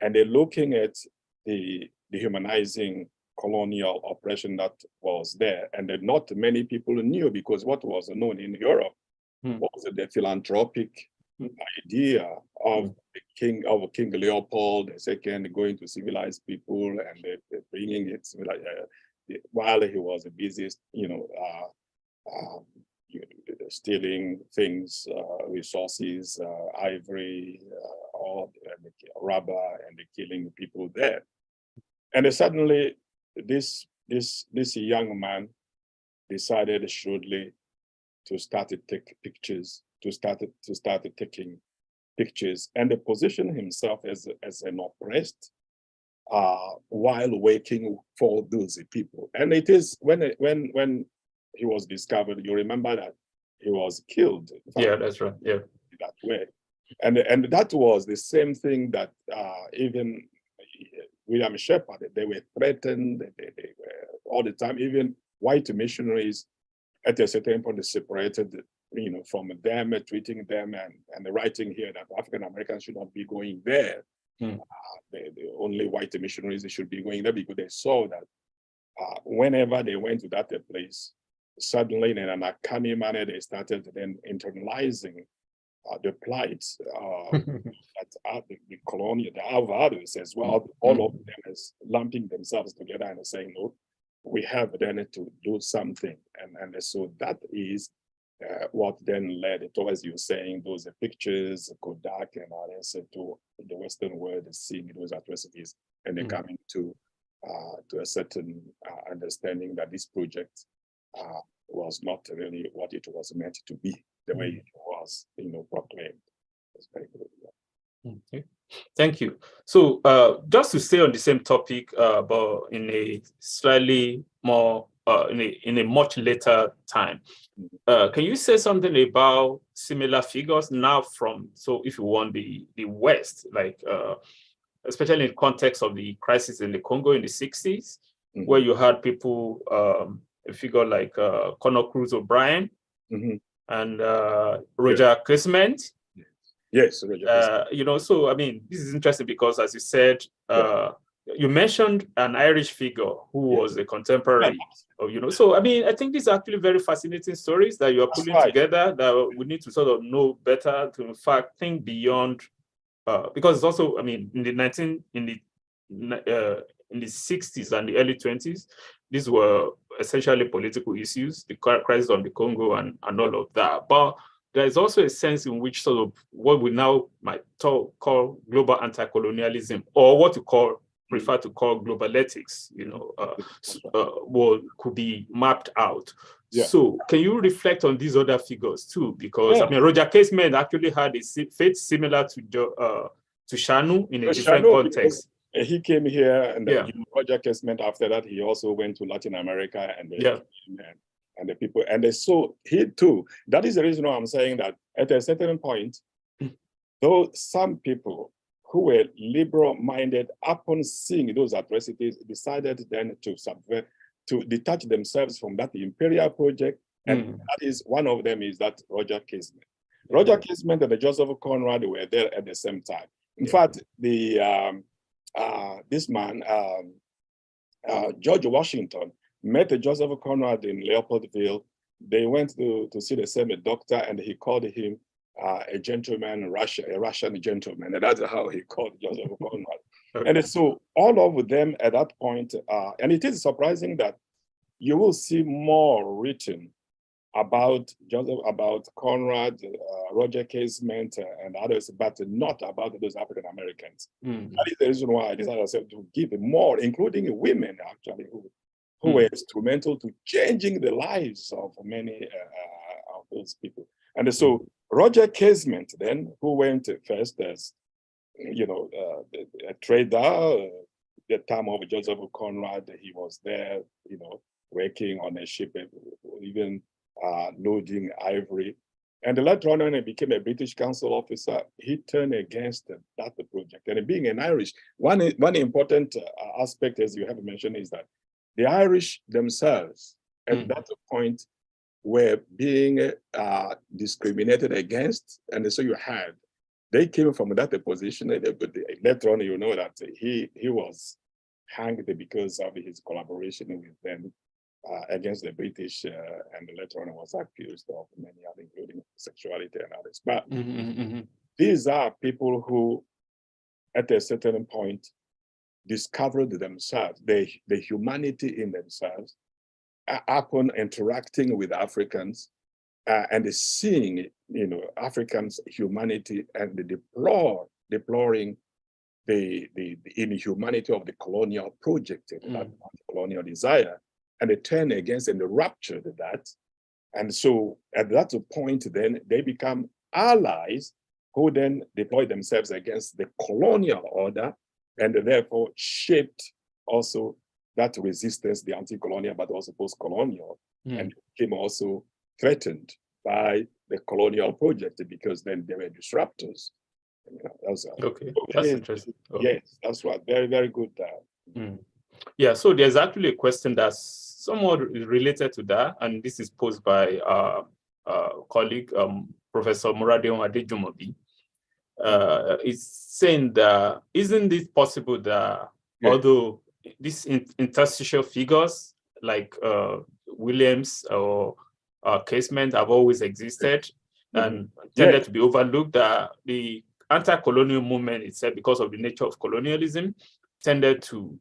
and looking at the dehumanizing colonial oppression that was there, and that not many people knew, because what was known in Europe was the philanthropic idea of King Leopold II going to civilize people and bringing it while he was busy, stealing things, resources, ivory, rubber, and killing people there. And suddenly, this young man decided shrewdly to start to take pictures, to start taking pictures, and position himself as an oppressed while working for those people. And it is when he was discovered, you remember that he was killed. Yeah, that's right. Yeah, that way, and that was the same thing that even William Sheppard, they were threatened. They were all the time. Even white missionaries at a certain point separated, from them, treating them, and writing here that African Americans should not be going there. The only white missionaries should be going there, because they saw that whenever they went to that place, suddenly in an uncanny manner, they started then internalizing the plight that the colonial, the others as well, all of them is lumping themselves together and saying, no, we have then to do something. And so that is what then led to, as you're saying, those pictures, Kodak and others, to the Western world seeing those atrocities, and they're coming to a certain understanding that this project was not really what it was meant to be, the way it was, proclaimed. It's very good. Yeah. Okay, thank you. So just to stay on the same topic, but in a slightly more, in a much later time, can you say something about similar figures now from, so if you want the West, like especially in context of the crisis in the Congo in the 60s, where you had people, a figure like Conor Cruz O'Brien and Roger Clement. Yes, Roger. So I mean, this is interesting because, as you said, you mentioned an Irish figure who was a contemporary of, so I mean, I think these are actually very fascinating stories that you are putting together that we need to sort of know better to, in fact, think beyond, because it's also, I mean, in the 60s and the early 20s, these were essentially political issues, the crisis on the Congo and all of that. But there is also a sense in which sort of what we now might call global anti-colonialism, or what you prefer to call global ethics, could be mapped out. Yeah. So can you reflect on these other figures too? Because I mean, Roger Casement actually had a fate similar to Shanu in a different context. He came here, and Roger Casement, after that, he also went to Latin America, and and the people, and so he too. That is the reason why I'm saying that at a certain point, though some people who were liberal-minded, upon seeing those atrocities, decided then to subvert, to detach themselves from that imperial project, and that is one of them is that Roger Casement. Roger Casement and Joseph Conrad were there at the same time. In fact, the this man, George Washington, met Joseph Conrad in Leopoldville. They went to see the same doctor, and he called him a gentleman, a Russian gentleman, and that's how he called Joseph Conrad. Okay. And so all of them at that point, and it is surprising that you will see more written about Joseph, about Conrad, Roger Casement, and others, but not about those African Americans. That is the reason why I decided to give more, including women actually, who were instrumental to changing the lives of many of those people. And so Roger Casement then, who went first as, a trader, the time of Joseph Conrad, he was there, working on a ship, even loading ivory. And later on, when he became a British Council officer, he turned against that project. And being an Irish, one important aspect, as you have mentioned, is that the Irish themselves, at that point, were being discriminated against. And so they came from that position. But later on, that he was hanged because of his collaboration with them against the British, and later on was accused of many other, including sexuality and others. But these are people who, at a certain point, discovered themselves, the humanity in themselves, upon interacting with Africans and seeing, Africans' humanity and deploring the inhumanity of the colonial project, that colonial desire, and they turned against and they ruptured that. And so at that point, then they become allies who then deploy themselves against the colonial order, and therefore shaped also that resistance, the anti-colonial, but also post-colonial, and became also threatened by the colonial project because then they were disruptors. That's interesting. Yes, that's right. Very, very good. Yeah, so there's actually a question that's somewhat related to that, and this is posed by colleague, Professor Muradeon Adejumobi. It's saying that, isn't it possible that although these interstitial figures like Williams or Casement have always existed and tended to be overlooked, that the anti-colonial movement itself, because of the nature of colonialism, tended to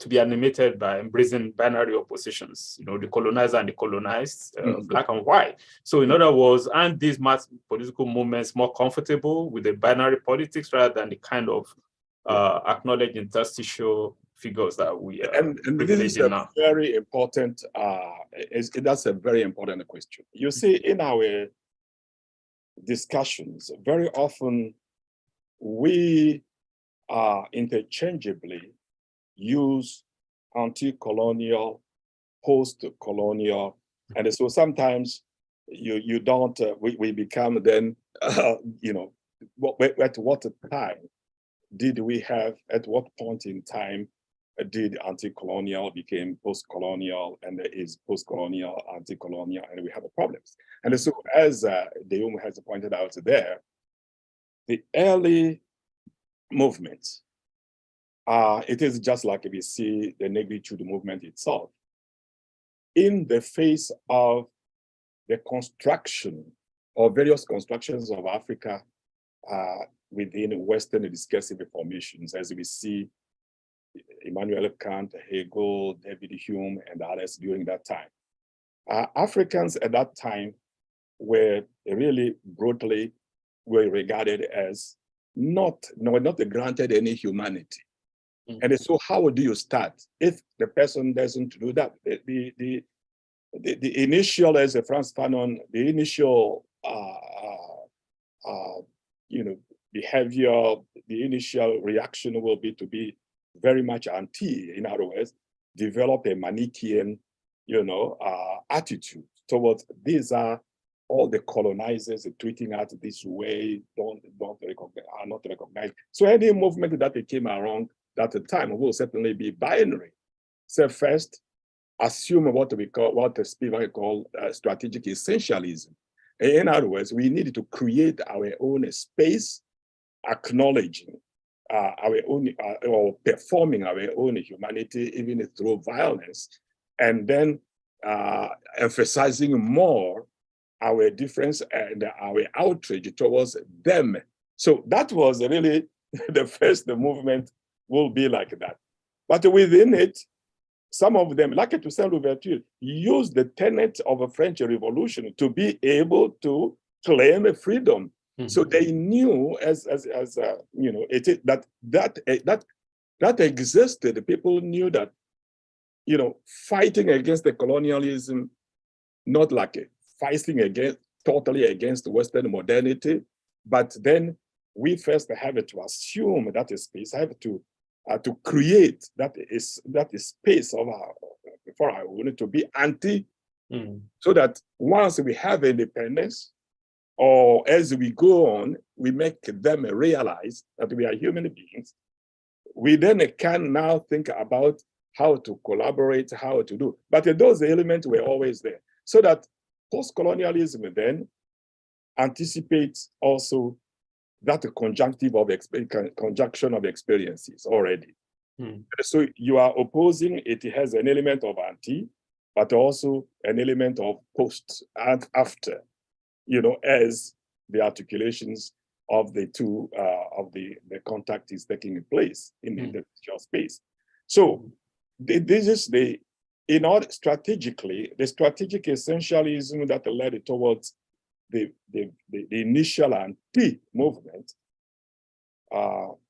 be animated by embracing binary oppositions, the colonizer and the colonized, black and white. So in other words, aren't these mass political movements more comfortable with the binary politics rather than the kind of acknowledged interstitial figures that we are and this is a now? Very important, that's a very important question. You see, in our discussions, very often we interchangeably use anti-colonial, post-colonial, and so sometimes you don't. We become then, at what time did we have? At what point in time did anti-colonial became post-colonial, and there is post-colonial, anti-colonial, and we have problems. And so, as Deyum has pointed out there, the early movements it is just like we see the negritude movement itself. In the face of the construction or various constructions of Africa within Western discursive formations, as we see Immanuel Kant, Hegel, David Hume, and others during that time. Africans at that time were really brutally regarded as not granted any humanity. Mm-hmm. And so how do you start if the person doesn't do that? The initial, as Frantz Fanon, the initial behavior, the initial reaction will be to be very much anti, in other words, develop a Manichaean, attitude towards these are all the colonizers treating us this way, are not recognized. So any movement that came around at the time will certainly be binary. So first, assume what Spivak call strategic essentialism. In other words, we need to create our own space, acknowledging our own or performing our own humanity, even through violence, and then emphasizing more our difference and our outrage towards them. So that was really the first movement will be like that. But within it, some of them, like Toussaint Louverture, used the tenets of a French Revolution to be able to claim freedom. Mm-hmm. So they knew, that existed. People knew that, fighting against the colonialism, not like fighting totally against Western modernity, but then we first have to assume that space, have to create that space for our own to be anti, so that once we have independence, or as we go on, we make them realize that we are human beings. We then can now think about how to collaborate, how to do. But those elements were always there. So that post-colonialism then anticipates also that conjunctive of conjunction of experiences already. So you are opposing, it has an element of anti, but also an element of post and after, as the articulations of the two, of the contact is taking place in the individual space. So this is strategically, the strategic essentialism that led towards the initial anti-movement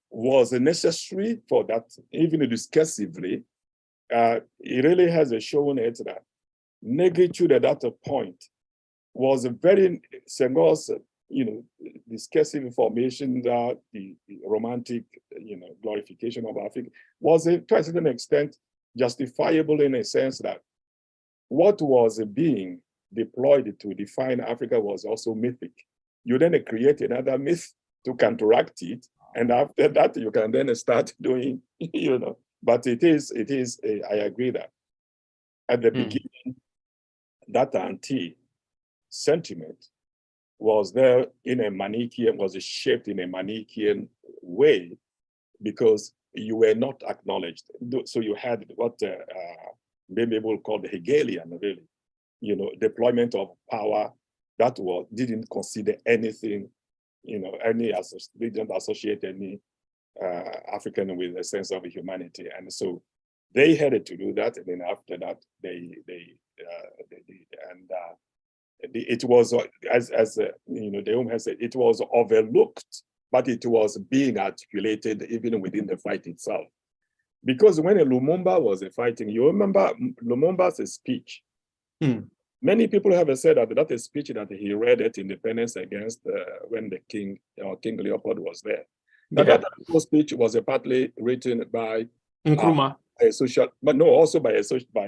was necessary for that, even discursively. It really has shown it that negritude at that point was a very Senghor's, discursive formation, that the romantic, glorification of Africa was to a certain extent justifiable in a sense that what was being deployed to define Africa was also mythic. You then create another myth to counteract it, and after that you can then start doing, But it is. I agree that at the beginning, that anti-sentiment was there in a Manichaean, was shaped in a Manichaean way, because you were not acknowledged. So you had what many people call the Hegelian, really, deployment of power that didn't consider anything, they didn't associate any African with a sense of humanity, and so they had to do that. And then after that, they did, and it was as Deum has said, it was overlooked, but it was being articulated even within the fight itself. Because when Lumumba was fighting, you remember Lumumba's speech. Many people have said that a speech that he read at independence against when the King Leopold was there. That speech was partly written by Nkrumah, also by a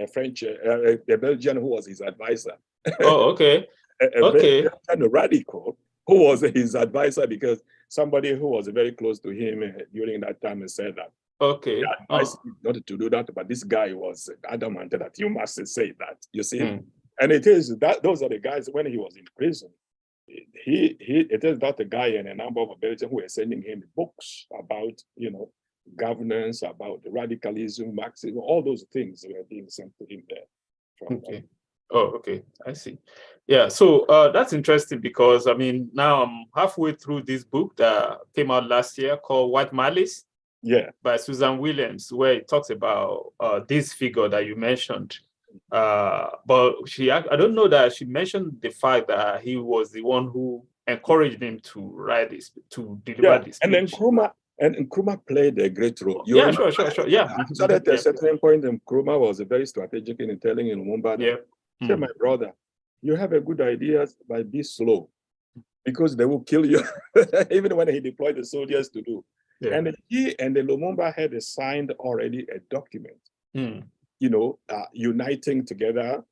French, a Belgian who was his advisor. Oh, okay. Belgian radical who was his advisor, because somebody who was very close to him during that time said that. Okay. Advised him not to do that, but this guy was adamant that you must say that. You see, and it is that those are the guys when he was in prison. It is that the guy and a number of Belgians who were sending him books about governance, about the radicalism, Marxism, all those things were being sent in there. Okay. Oh, okay. I see. Yeah. So that's interesting because I mean, now I'm halfway through this book that came out last year called White Malice. Yeah. By Susan Williams, where it talks about this figure that you mentioned. But I don't know that she mentioned the fact that he was the one who encouraged him to write this, to deliver this speech. And Nkrumah played a great role. Sure. Yeah. So at a certain point, Nkrumah was very strategic in telling Lumumba, say, my brother, you have a good idea, but be slow, because they will kill you, even when he deployed the soldiers to do. Yeah. And he and the Lumumba had signed already a document, uniting together,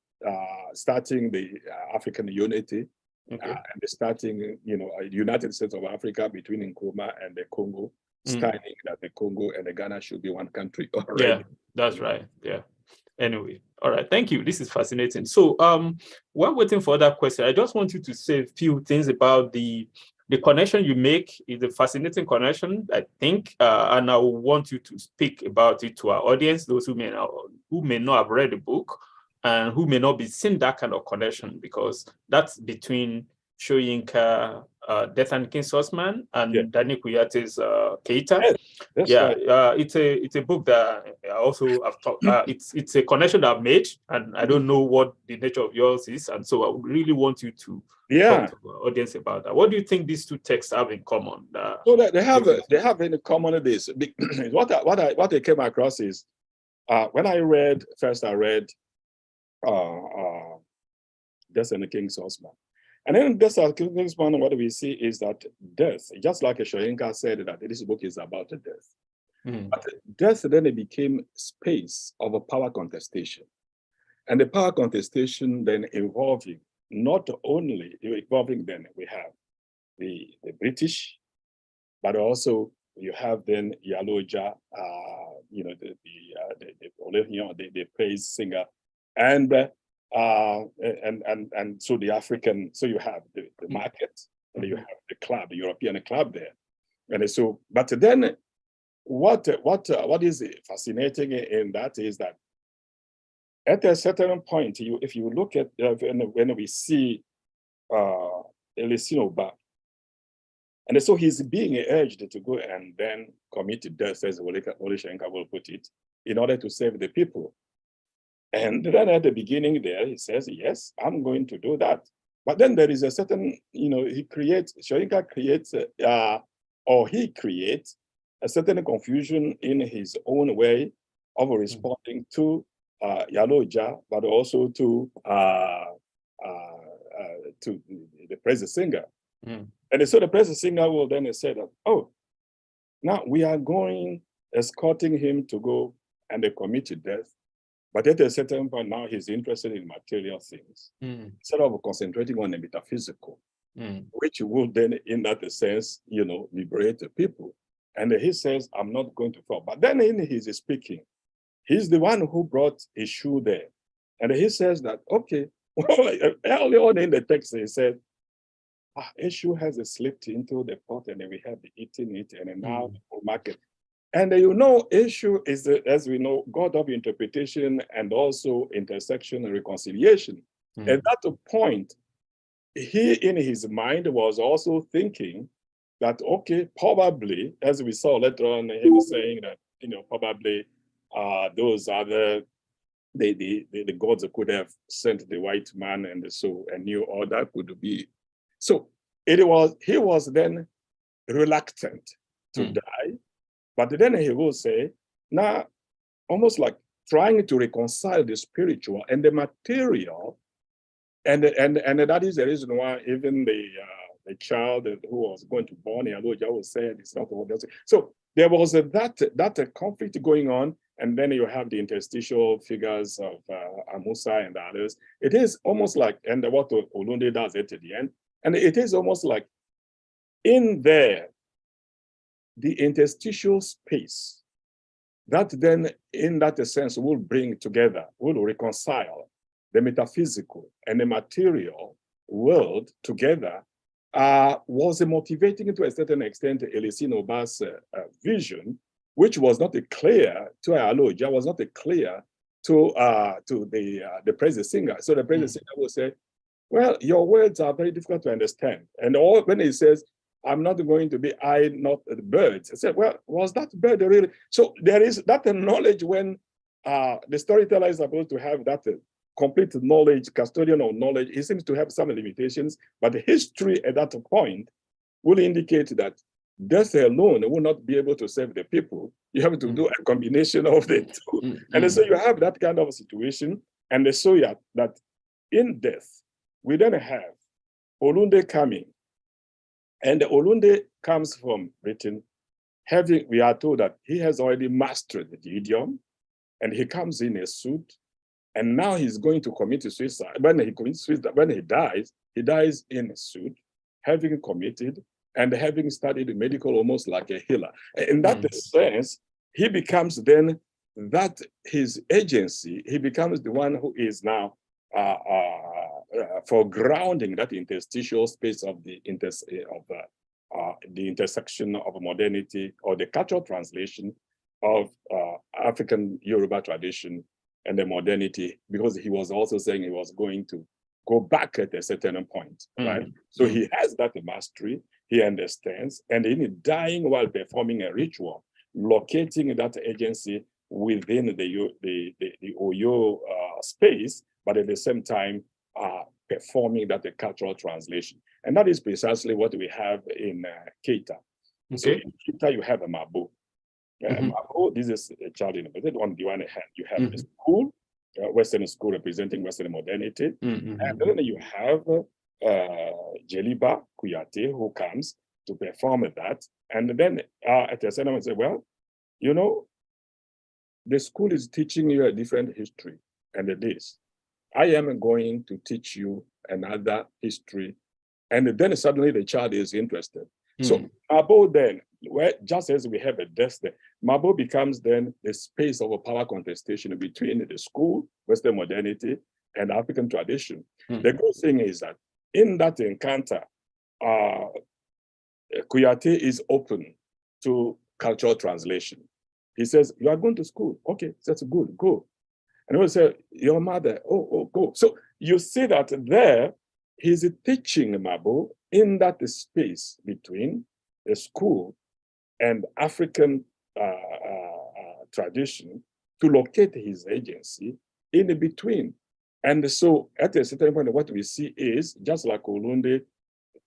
starting the African unity, and starting, a United States of Africa between Nkrumah and the Congo, standing that the Congo and the Ghana should be one country already. Yeah, that's right. Yeah. Anyway, all right. Thank you. This is fascinating. So, while waiting for other questions, I just want you to say a few things about the connection you make. Is a fascinating connection, I think, and I want you to speak about it to our audience, those who may not have read the book and who may not be seeing that kind of connection, because that's between Soyinka, Death and King Sosman, and Dani Kouyaté's Keita. Right. It's a book that I also have talked. It's a connection that I've made, and I don't know what the nature of yours is, and so I would really want you to talk to our audience about that. What do you think these two texts have in common? So that they have in common this. What I came across is when I read Death and King Sosman. And then Death and King Sosman, what we see is that death, just like Soyinka said that this book is about death. But death then it became space of a power contestation. And the power contestation then involving then we have the British, but also you have then Olaudah, the praise singer, and so the African, so you have the market, and you have the club, the European club there. And so, but then what is fascinating in that is that at a certain point, if you look at when we see Elisinoba, and so he's being urged to go and then commit death, as Wole Soyinka will put it, in order to save the people. And then at the beginning there, he says, yes, I'm going to do that. But then there is a certain, Soyinka creates a certain confusion in his own way of responding to Olaudah, but also to the praise singer. And so the praise singer will then say that, oh, now we are escorting him to go and commit death. But at a certain point now, he's interested in material things, instead of concentrating on the metaphysical, which will then, in that sense, liberate the people. And he says, I'm not going to fall. But then in his speaking, he's the one who brought issue there. And he says that, okay, early on in the text, he said, issue has slipped into the pot and we have eaten it, and now the market. And issue is, as we know, God of interpretation and also intersection and reconciliation. At that point, he in his mind was also thinking that, okay, probably, as we saw later on, him saying that, probably those other, the gods could have sent the white man, and so a new order could be. So he was then reluctant to die. But then he will say, now, almost like trying to reconcile the spiritual and the material, and that is the reason why even the child who was going to born, Olaudah will say, it's not what else. So there was that conflict going on, and then you have the interstitial figures of Amusa and others. It is almost like, and what Olunde does at the end, and it is almost like in there, the interstitial space that then, in that sense, will bring together, will reconcile the metaphysical and the material world together, was motivating to a certain extent Elisinoba's vision, which was not clear to Olaudah, was not clear to the praise singer. So the praise singer will say, well, your words are very difficult to understand. And when he says, I'm not going to be I, not the birds. I said, well, was that bird really? So there is that knowledge when the storyteller is supposed to have that complete knowledge, custodian of knowledge. He seems to have some limitations, but the history at that point will indicate that death alone will not be able to save the people. You have to do a combination of the two. And so you have that kind of situation. And so that in death, we then have Olunde coming. And Olunde comes from Britain, we are told that he has already mastered the idiom, and he comes in a suit, and now he's going to commit suicide. When he dies in a suit, having committed and having studied medical almost like a healer. In that sense, he becomes then that his agency, he becomes the one who is now for grounding that interstitial space of the intersection of modernity or the cultural translation of African Yoruba tradition and the modernity, because he was also saying he was going to go back at a certain point, right? So he has that mastery, he understands, and in dying while performing a ritual, locating that agency within the Oyo space, but at the same time performing that cultural translation. And that is precisely what we have in Keita. Okay. So in Keita, you have a Mabo. Mabo, this is a child in on the one hand, you have a school, Western school representing Western modernity. And then you have Jeliba Kouyaté, who comes to perform that. And then at a certain point, say, well, you know, the school is teaching you a different history, and it is. I am going to teach you another history. And then suddenly the child is interested. So Mabo then, just as we have a desk there, Mabo becomes then the space of a power contestation between the school, Western modernity, and African tradition. The good thing is that in that encounter, Kouyaté is open to cultural translation. He says, you are going to school. Okay, that's good, go. And he will say, your mother, go. So you see that there, he's teaching Mabo in that space between the school and African tradition to locate his agency in between. And so at a certain point, what we see is, just like Olunde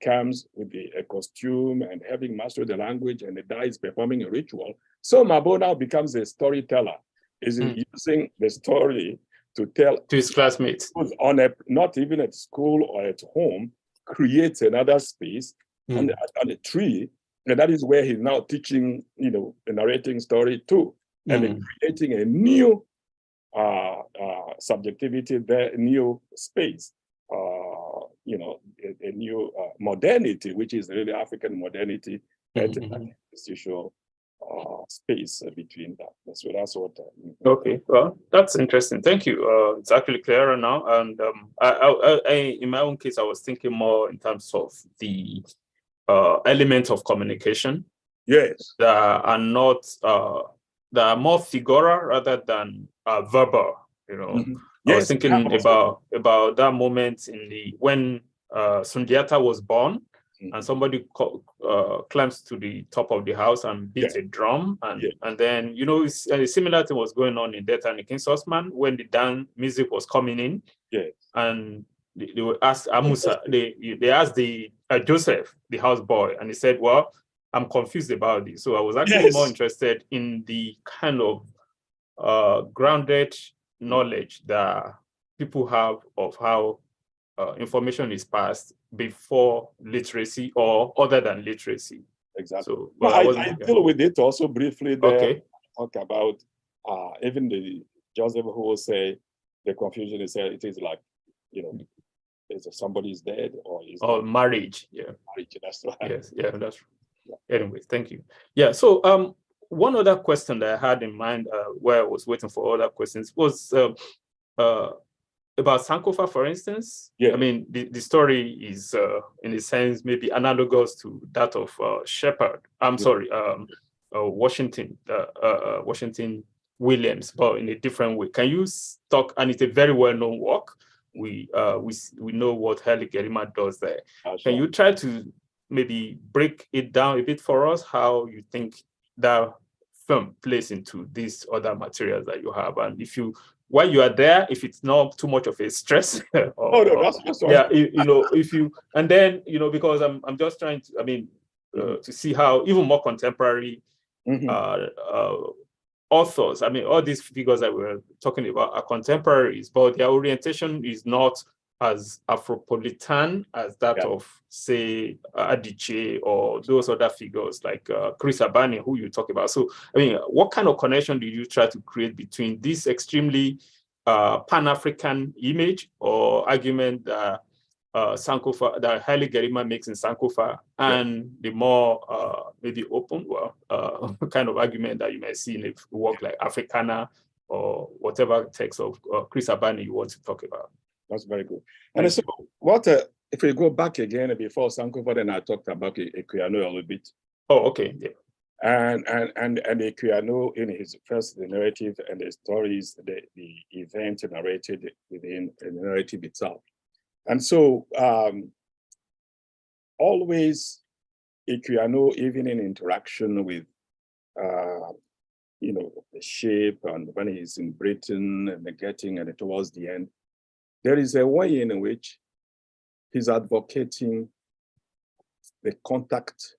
comes with a costume and having mastered the language and dies performing a ritual, so Mabo now becomes a storyteller, is using the story to tell to his classmates on not even at school or at home, creates another space on a tree, and that is where he's now teaching, narrating story too, and creating a new subjectivity there, a new space, a new modernity, which is really African modernity, at an institutional space between that. So that's what. Okay, well, that's interesting. Thank you. It's actually clearer now. And I, in my own case, I was thinking more in terms of the element of communication. Yes. That are not that are more figural rather than verbal. Yes, I was thinking about that moment when Sundiata was born. And somebody climbs to the top of the house and beats a drum. And then, a similar thing was going on in Delta and King Osman when the dance music was coming in. Yes. And they were asked Amusa, they asked Joseph, the houseboy, and he said, well, I'm confused about this. So I was actually more interested in the kind of grounded knowledge that people have of how information is passed before literacy or other than literacy. Exactly. So, I deal with it also briefly there. Okay. Talk about even the Joseph who will say the confusion is it is like, is somebody is dead or marriage. Yeah. Marriage, that's right. Yes, yeah, that's right. Yeah. Anyway, thank you. Yeah. So one other question that I had in mind where I was waiting for other questions was about Sankofa, for instance. Yeah. I mean, the story is, in a sense, maybe analogous to that of Sheppard. I'm sorry, Washington Williams, but in a different way. Can you talk? And it's a very well-known work. We know what Haile Gerima does there. Sure. Can you try to maybe break it down a bit for us? How you think that film plays into these other materials that you have, and if you, while you are there, if it's not too much of a stress, that's yeah, if you, and then because I'm just trying to, I mean, to see how even more contemporary authors, I mean, all these figures that we're talking about are contemporaries, but their orientation is not as Afropolitan as that of, say, Adichie or those other figures like Chris Abani, who you talk about. So, I mean, what kind of connection did you try to create between this extremely Pan-African image or argument that Sankofa, that Haile Gerima makes in Sankofa, and the more maybe open, kind of argument that you may see in a work like Africana or whatever text of Chris Abani you want to talk about? That's very good. And so, what if we go back again before Sankofa, then I talked about Equiano a little bit. Oh, okay, yeah. And Equiano, in his first the narrative and the stories, the event narrated within the narrative itself. And so, always Equiano, even in interaction with, the shape, and when he's in Britain and getting and towards the end, there is a way in which he's advocating the contact,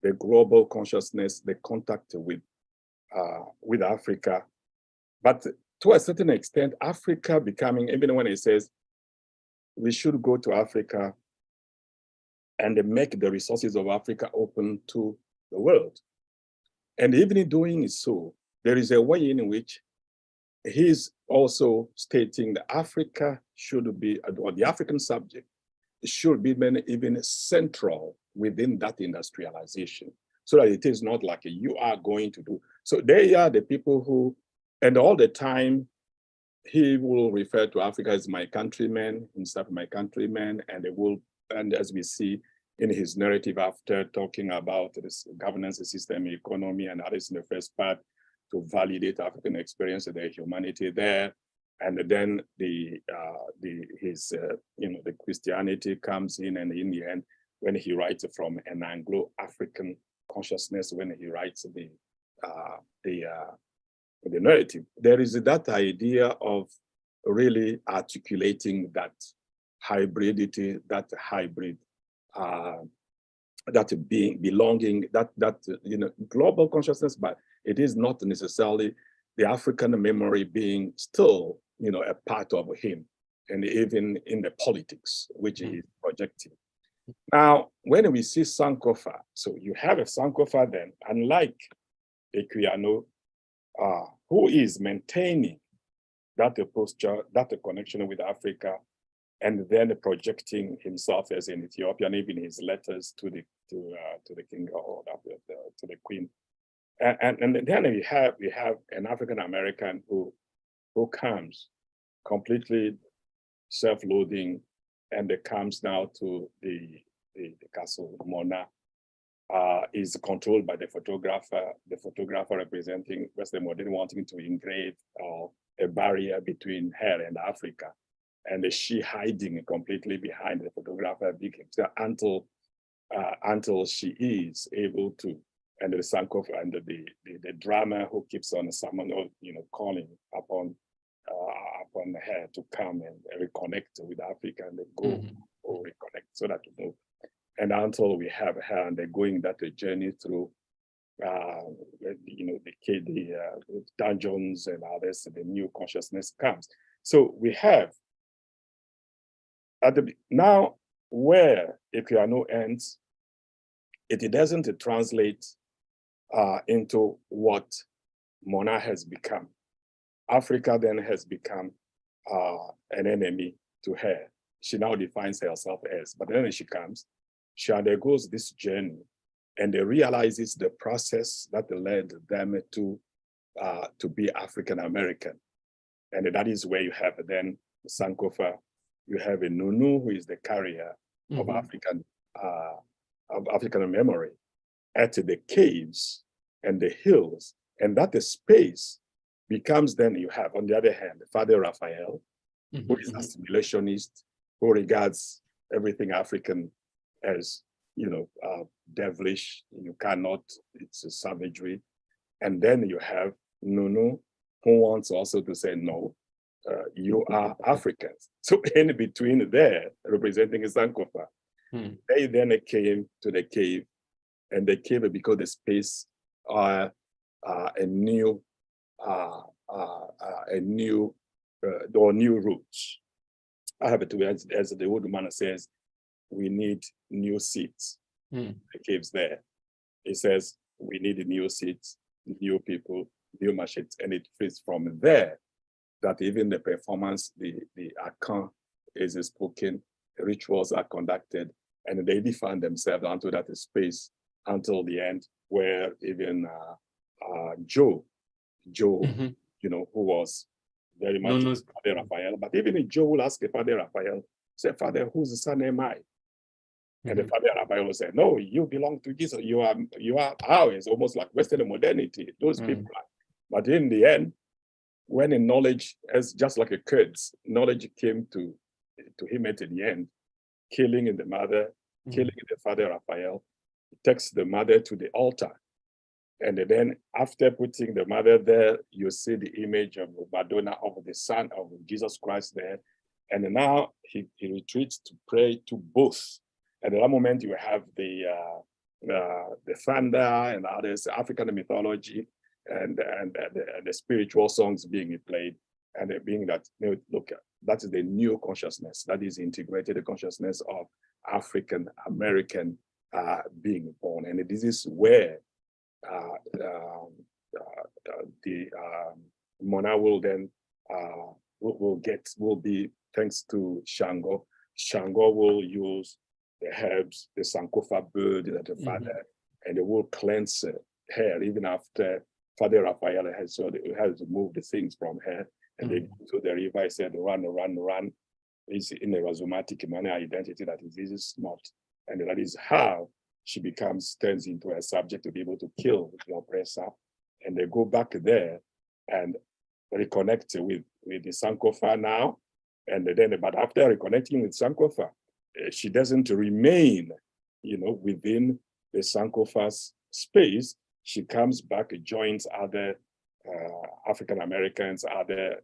the global consciousness, the contact with Africa. But to a certain extent, Africa becoming, even when he says, we should go to Africa and make the resources of Africa open to the world. And even in doing so, there is a way in which he's also stating that Africa should be, or the African subject should be even central within that industrialization, so that it is not like you are going to do. So they are the people who, and all the time, he will refer to Africa as my countrymen, instead of my countrymen, and they will, and as we see in his narrative after talking about this governance system, economy, and others in the first part, to validate African experience and the humanity there, and then the Christianity comes in, and in the end, when he writes from an Anglo-African consciousness, when he writes the narrative, there is that idea of really articulating that hybridity, that hybrid, that being belonging, that global consciousness, but it is not necessarily the African memory being still a part of him, and even in the politics which he is projecting. Now, when we see Sankofa, so you have a Sankofa then, unlike Equiano, who is maintaining that posture, that connection with Africa, and then projecting himself as an Ethiopian, even his letters to the king or to the queen. And then we have an African American who comes completely self-loathing, and comes now to the castle Mona, is controlled by the photographer representing West Modern, wanting to engrave a barrier between her and Africa, and she hiding completely behind the photographer until she is able to, and the Sankofa and the drama who keeps on calling upon her to come and reconnect with Africa, and they go or reconnect, so that and until we have her and they're going that journey through the dungeons and others, the new consciousness comes. So we have now where Equiano ends, it doesn't translate into what Mona has become. Africa then has become an enemy to her. She now defines herself as, but then she comes, she undergoes this journey, and realizes the process that led them to be African American. And that is where you have then Sankofa, you have a Nunu, who is the carrier of African memory, at the caves and the hills, and that the space becomes, then you have, on the other hand, Father Raphael, who is assimilationist, who regards everything African as, devilish. You cannot, it's a savagery. And then you have Nunu, who wants also to say, no, you are Africans. So in between there, representing Sankofa, they then came to the cave, and the cave because the space are a new roots. I have to, as the old man says, we need new seats. The caves there. It says we need new seats, new people, new machines, and it fits from there that even the performance, the account is spoken, rituals are conducted, and they define themselves onto that space until the end, where even Joe, who was very much Father Raphael, but even Joe will ask Father Raphael, say, Father, whose son am I? And the Father Raphael will say, no, you belong to Jesus. You are ours, almost like Western modernity. Those people are. But in the end, when in knowledge, as just like a Kurds, knowledge came to him at the end, killing the mother, killing the Father Raphael, he takes the mother to the altar. And then after putting the mother there, you see the image of Madonna, of the Son of Jesus Christ there. And now he retreats to pray to both. At that moment, you have the thunder and others, African mythology, and the spiritual songs being played, and it being that, look, that is the new consciousness that is integrated, the consciousness of African American being born, and this is where the Mona will then will be thanks to Shango. Shango will use the herbs, the Sankofa bird that the father, and they will cleanse her even after Father Raphael has moved the things from her, and they go to the river. I said, run, run, run. It's in a rhizomatic manner identity that this is not, and that is how she turns into a subject to be able to kill the oppressor, and they go back there and reconnect with the Sankofa now, and then, but after reconnecting with Sankofa, she doesn't remain, within the Sankofa's space. She comes back, joins other African Americans, other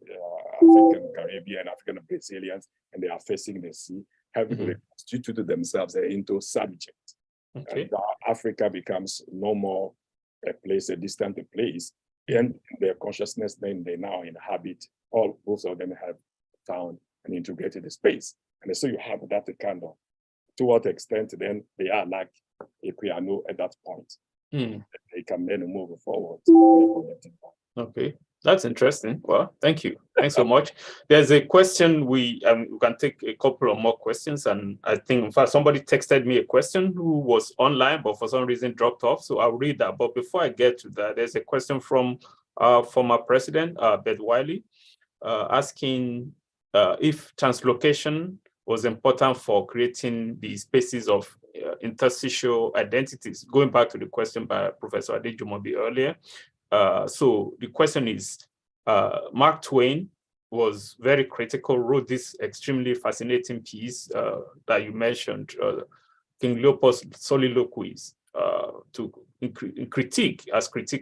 African Caribbean, African Brazilians, and they are facing the sea, having reconstituted themselves into subject. Okay. Africa becomes no more a place, a distant place, and their consciousness then they now inhabit. Both of them have found and integrated the space. And so you have that kind of, to what extent then they are like Equiano at that point. They can then move forward. Okay, that's interesting. Well, thank you. Thanks so much. There's a question, we can take a couple of more questions. And I think, in fact, somebody texted me a question who was online, but for some reason dropped off. So I'll read that. But before I get to that, there's a question from former president, Beth Wiley, asking if translocation was important for creating the spaces of interstitial identities, going back to the question by Professor Adejumobi earlier. So the question is, Mark Twain was very critical, wrote this extremely fascinating piece that you mentioned, King Leopold's Soliloquies, to critique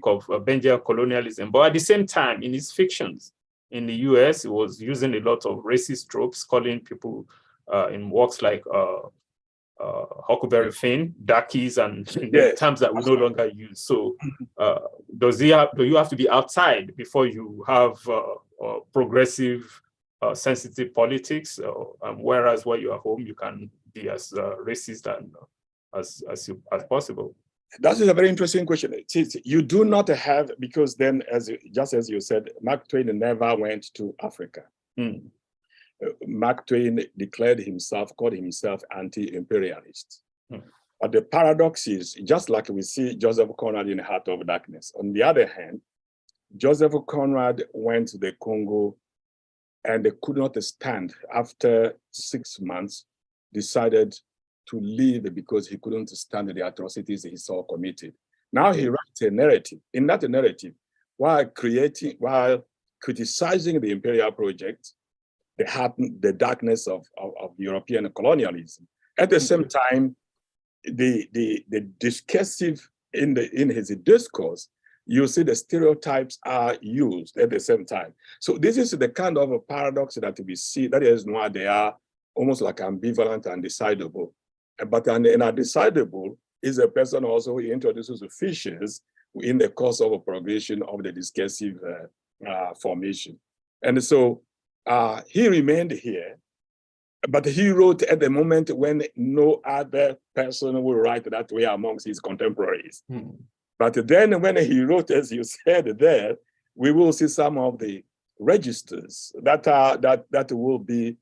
of Benjamin colonialism. But at the same time, in his fictions in the US, he was using a lot of racist tropes, calling people in works like Huckleberry Finn, darkies, and terms that we no longer use. So do you have to be outside before you have progressive, sensitive politics? Whereas while you are home, you can be as racist and as possible? That is a very interesting question. You do not have, because then, just as you said, Mark Twain never went to Africa. Mark Twain called himself anti-imperialist. But the paradox is, just like we see Joseph Conrad in the Heart of Darkness. On the other hand, Joseph Conrad went to the Congo and they could not stand. After 6 months, decided to leave because he couldn't stand the atrocities he saw committed. Now he writes a narrative. In that narrative, while criticizing the imperial project, the darkness of European colonialism. At the same time, the discursive in his discourse, you see the stereotypes are used at the same time. So this is the kind of a paradox that we see. That is why they are almost like ambivalent and decidable. But an undecidable is a person also who introduces features in the course of a progression of the discursive formation. And so he remained here, but he wrote at the moment when no other person would write that way amongst his contemporaries. But then when he wrote, as you said there, we will see some of the registers that will be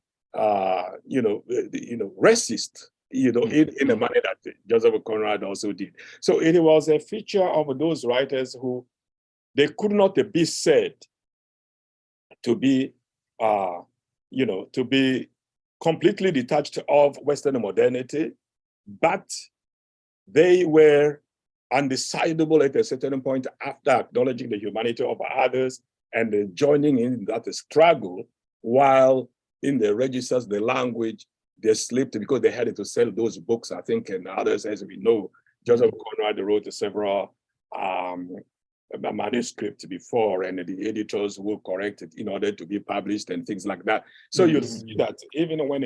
racist, in a manner that Joseph Conrad also did. So it was a feature of those writers who they could not be said to be completely detached of Western modernity, but they were undecidable at a certain point after acknowledging the humanity of others and joining in that struggle, while in the registers, the language, they slipped because they had to sell those books, I think, and others, as we know. Joseph Conrad wrote several manuscripts before, and the editors will correct it in order to be published and things like that. So you see that even when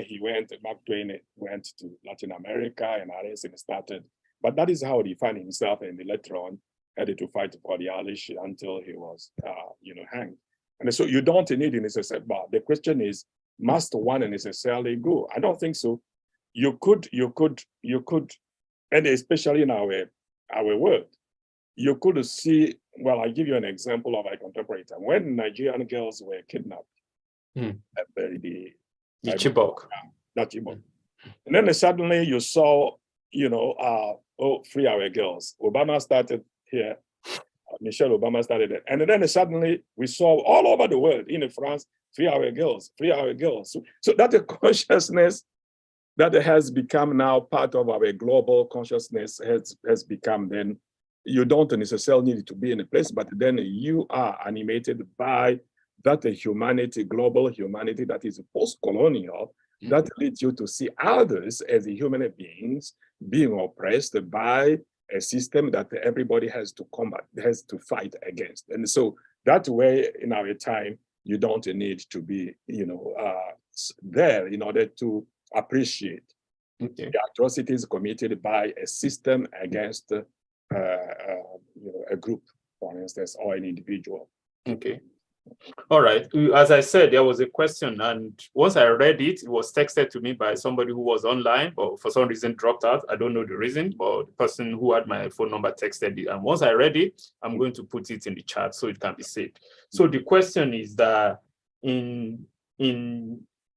Mark Twain went to Latin America and others and started, but that is how he found himself, and later on had to fight for the Irish until he was, hanged. And so you don't need it necessarily, but the question is, must one necessarily go? I don't think so. You could, and especially in our world, you could see, well, I'll give you an example of a contemporary time. When Nigerian girls were kidnapped at the Chibok. Not Chibok. And then suddenly you saw, free our girls. Obama started here. Michelle Obama started it. And then suddenly we saw all over the world, in France, free our girls, free our girls. So that a consciousness that has become now part of our global consciousness has become, then you don't necessarily need to be in a place, but then you are animated by that humanity, global humanity that is post-colonial, that leads you to see others as human beings being oppressed by a system that everybody has to combat, has to fight against. And so that way, in our time, you don't need to be, there in order to appreciate the atrocities committed by a system against a group, for instance, or an individual. Okay. All right. As I said, there was a question, and once I read it, it was texted to me by somebody who was online, but for some reason dropped out. I don't know the reason, but the person who had my phone number texted it. And once I read it, I'm going to put it in the chat so it can be saved. So the question is that in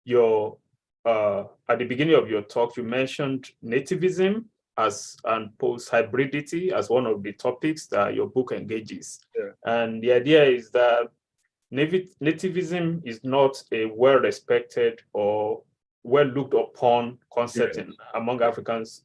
your at the beginning of your talk, you mentioned nativism and post-hybridity as one of the topics that your book engages. And the idea is that nativism is not a well-respected or well-looked upon concept among Africans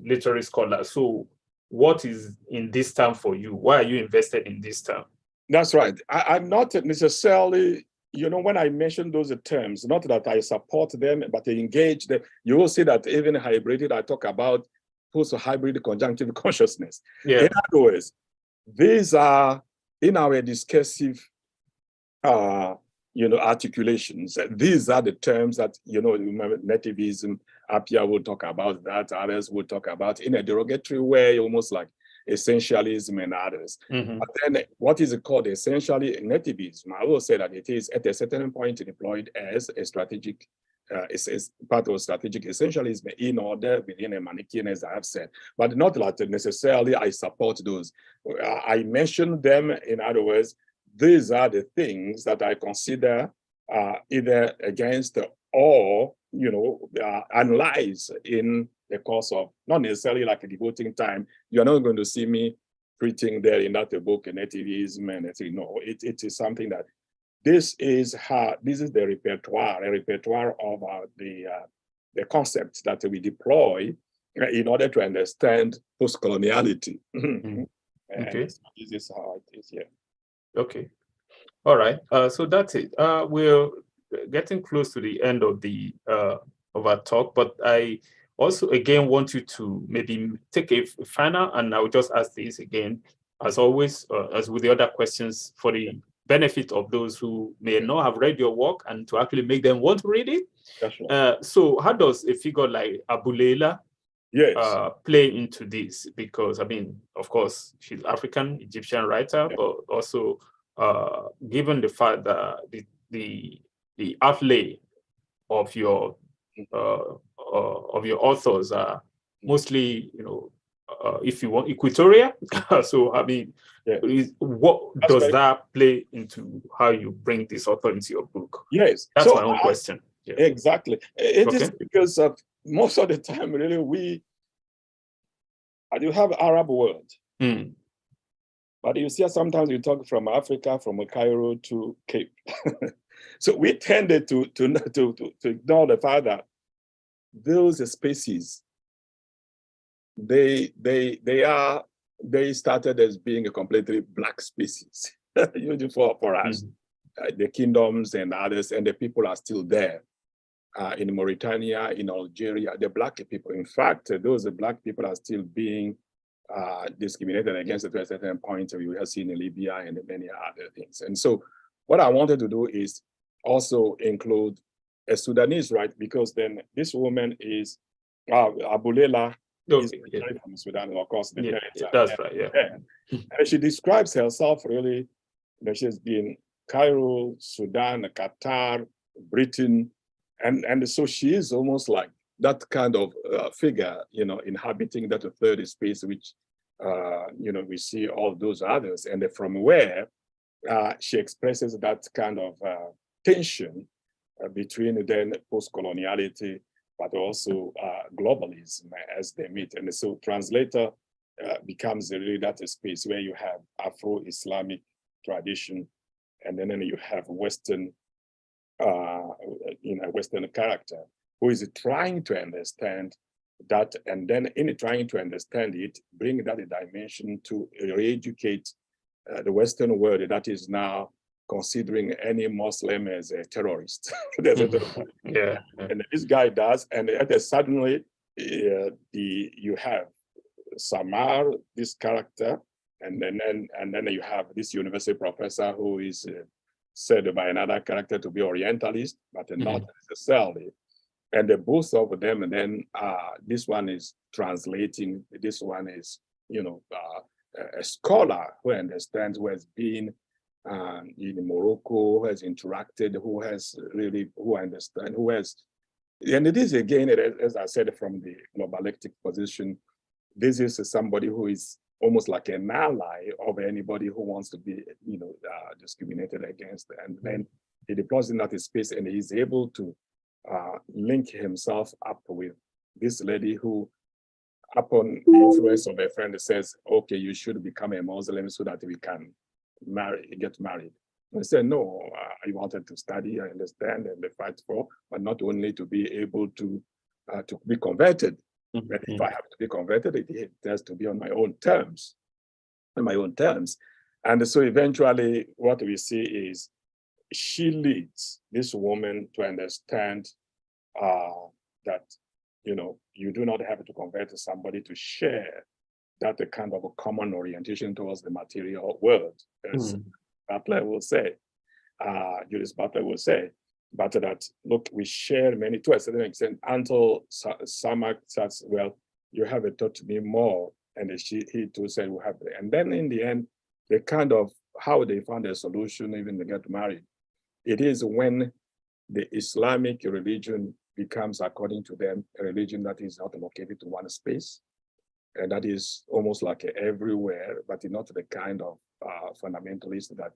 literary scholars. So what is in this term for you? Why are you invested in this term? That's right. I'm not necessarily, when I mention those terms, not that I support them, but I engage them. You will see that even hybridity, I talk about post-hybrid conjunctive consciousness. In other words, these are in our discursive articulations. These are the terms that, nativism, Appiah will talk about that, others will talk about in a derogatory way, almost like essentialism and others. But then what is called essentially nativism? I will say that it is at a certain point deployed as a strategic, it's part of strategic essentialism in order within a Manichaean, as I have said, but not that necessarily I support those. I mention them, in other words, these are the things that I consider either against or, analyze in the course of, not necessarily like devoting time. You're not going to see me preaching there in that book, nativism, and no, it is something that this is the repertoire, a repertoire of the concepts that we deploy in order to understand post-coloniality. Okay. And this is how it is here. Okay. All right. So that's it. We're getting close to the end of our talk, but I also again want you to maybe take a final, and I will just ask this again, as always, as with the other questions, for the benefit of those who may not have read your work and to actually make them want to read it. That's right. So how does a figure like Aboulela play into this? Because I mean, of course, she's African Egyptian writer, but also given the fact that the outlay of your authors are mostly, if you want, equatorial. So I mean, what does that play into how you bring this author into your book? Yes, that's my own question. Yeah. Exactly. It is because of most of the time, really, you have Arab world. But you see, sometimes we talk from Africa, from Cairo to Cape. So we tended to ignore the fact that those species, they started as being a completely black species, usually for us. The kingdoms and others, and the people are still there. In Mauritania, in Algeria, the black people. In fact, those black people are still being discriminated against to a certain point. We have seen in Libya and many other things. And so what I wanted to do is also include a Sudanese, right? Because then this woman is Aboulela, is from Sudan, of course. That's right, And she describes herself really, she's been Cairo, Sudan, Qatar, Britain, and so she is almost like that kind of figure, inhabiting that third space, which, we see all those others. And from where she expresses that kind of tension between then post-coloniality, but also globalism as they meet. And so translator becomes really that space where you have Afro-Islamic tradition, and then you have Western, Western character who is trying to understand that, and then in trying to understand it, bring that dimension to re-educate the Western world that is now considering any Muslim as a terrorist. And this guy does, and suddenly you have Samar, this character, and then you have this university professor who is said by another character to be Orientalist, but not necessarily. And both of them, and then this one is translating, this one is, a scholar who understands, who has been in Morocco, who has interacted, who understands, and it is again, as I said, from the globalistic position, this is somebody who is almost like an ally of anybody who wants to be, discriminated against. And then he deploys in that space, and he's able to link himself up with this lady who, upon the influence of a friend, says, okay, you should become a Muslim so that we can get married. I said, no, I wanted to study, I understand, and fight for, but not only to be able to be converted. But if I have to be converted, it has to be on my own terms, And so eventually what we see is she leads this woman to understand that, you do not have to convert somebody to share that kind of a common orientation towards the material world, as Butler will say, Julius Butler will say, but that, look, we share many, to a certain extent, until Samak says, well, you haven't taught me more, and he too said, we have, and then in the end, they kind of, how they found a solution, even they get married, it is when the Islamic religion becomes, according to them, a religion that is not located to one space, and that is almost like everywhere, but not the kind of fundamentalist that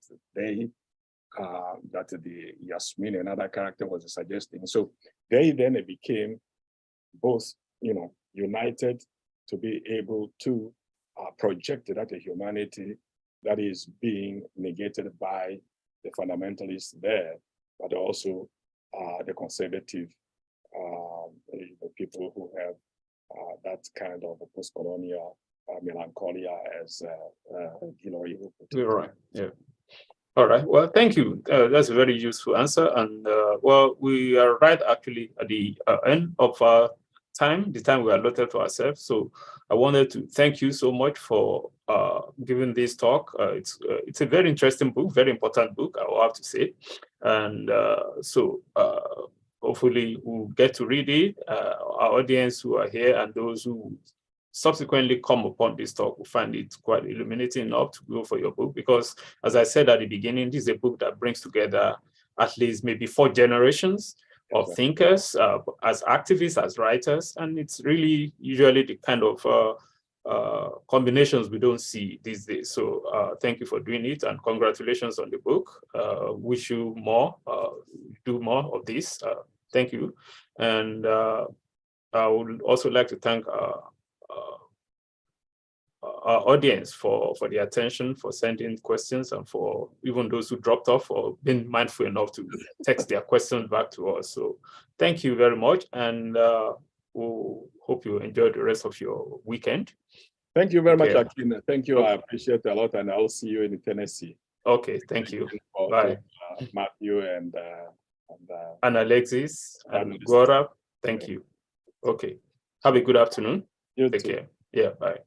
that the Yasmin, another character, was suggesting. So they then became both, united to be able to project that humanity that is being negated by the fundamentalists there, but also the conservative people who have that kind of a post-colonial melancholia, as Hillary. You're right. Yeah. All right. Well, thank you. That's a very useful answer. And well, we are right actually at the end of our time, the time we allotted to ourselves. So I wanted to thank you so much for giving this talk. It's a very interesting book, very important book, I will have to say. And so hopefully we'll get to read it. Our audience who are here and those who subsequently come upon this talk will find it quite illuminating enough to go for your book, because as I said at the beginning, this is a book that brings together at least maybe 4 generations of thinkers, as activists, as writers, and it's really usually the kind of combinations we don't see these days. So thank you for doing it, and congratulations on the book. Wish you more, do more of this. Thank you. And I would also like to thank our audience for the attention, for sending questions, and for even those who dropped off, for being mindful enough to text their questions back to us. So thank you very much, and we'll hope you enjoy the rest of your weekend. Thank you very much, Akin. Thank you. Okay. I appreciate it a lot, and I'll see you in Tennessee. Okay, thank you. Bye. Matthew and Alexis and Gaurav. Thank you. Okay. Have a good afternoon. You Take too. care. Yeah, bye.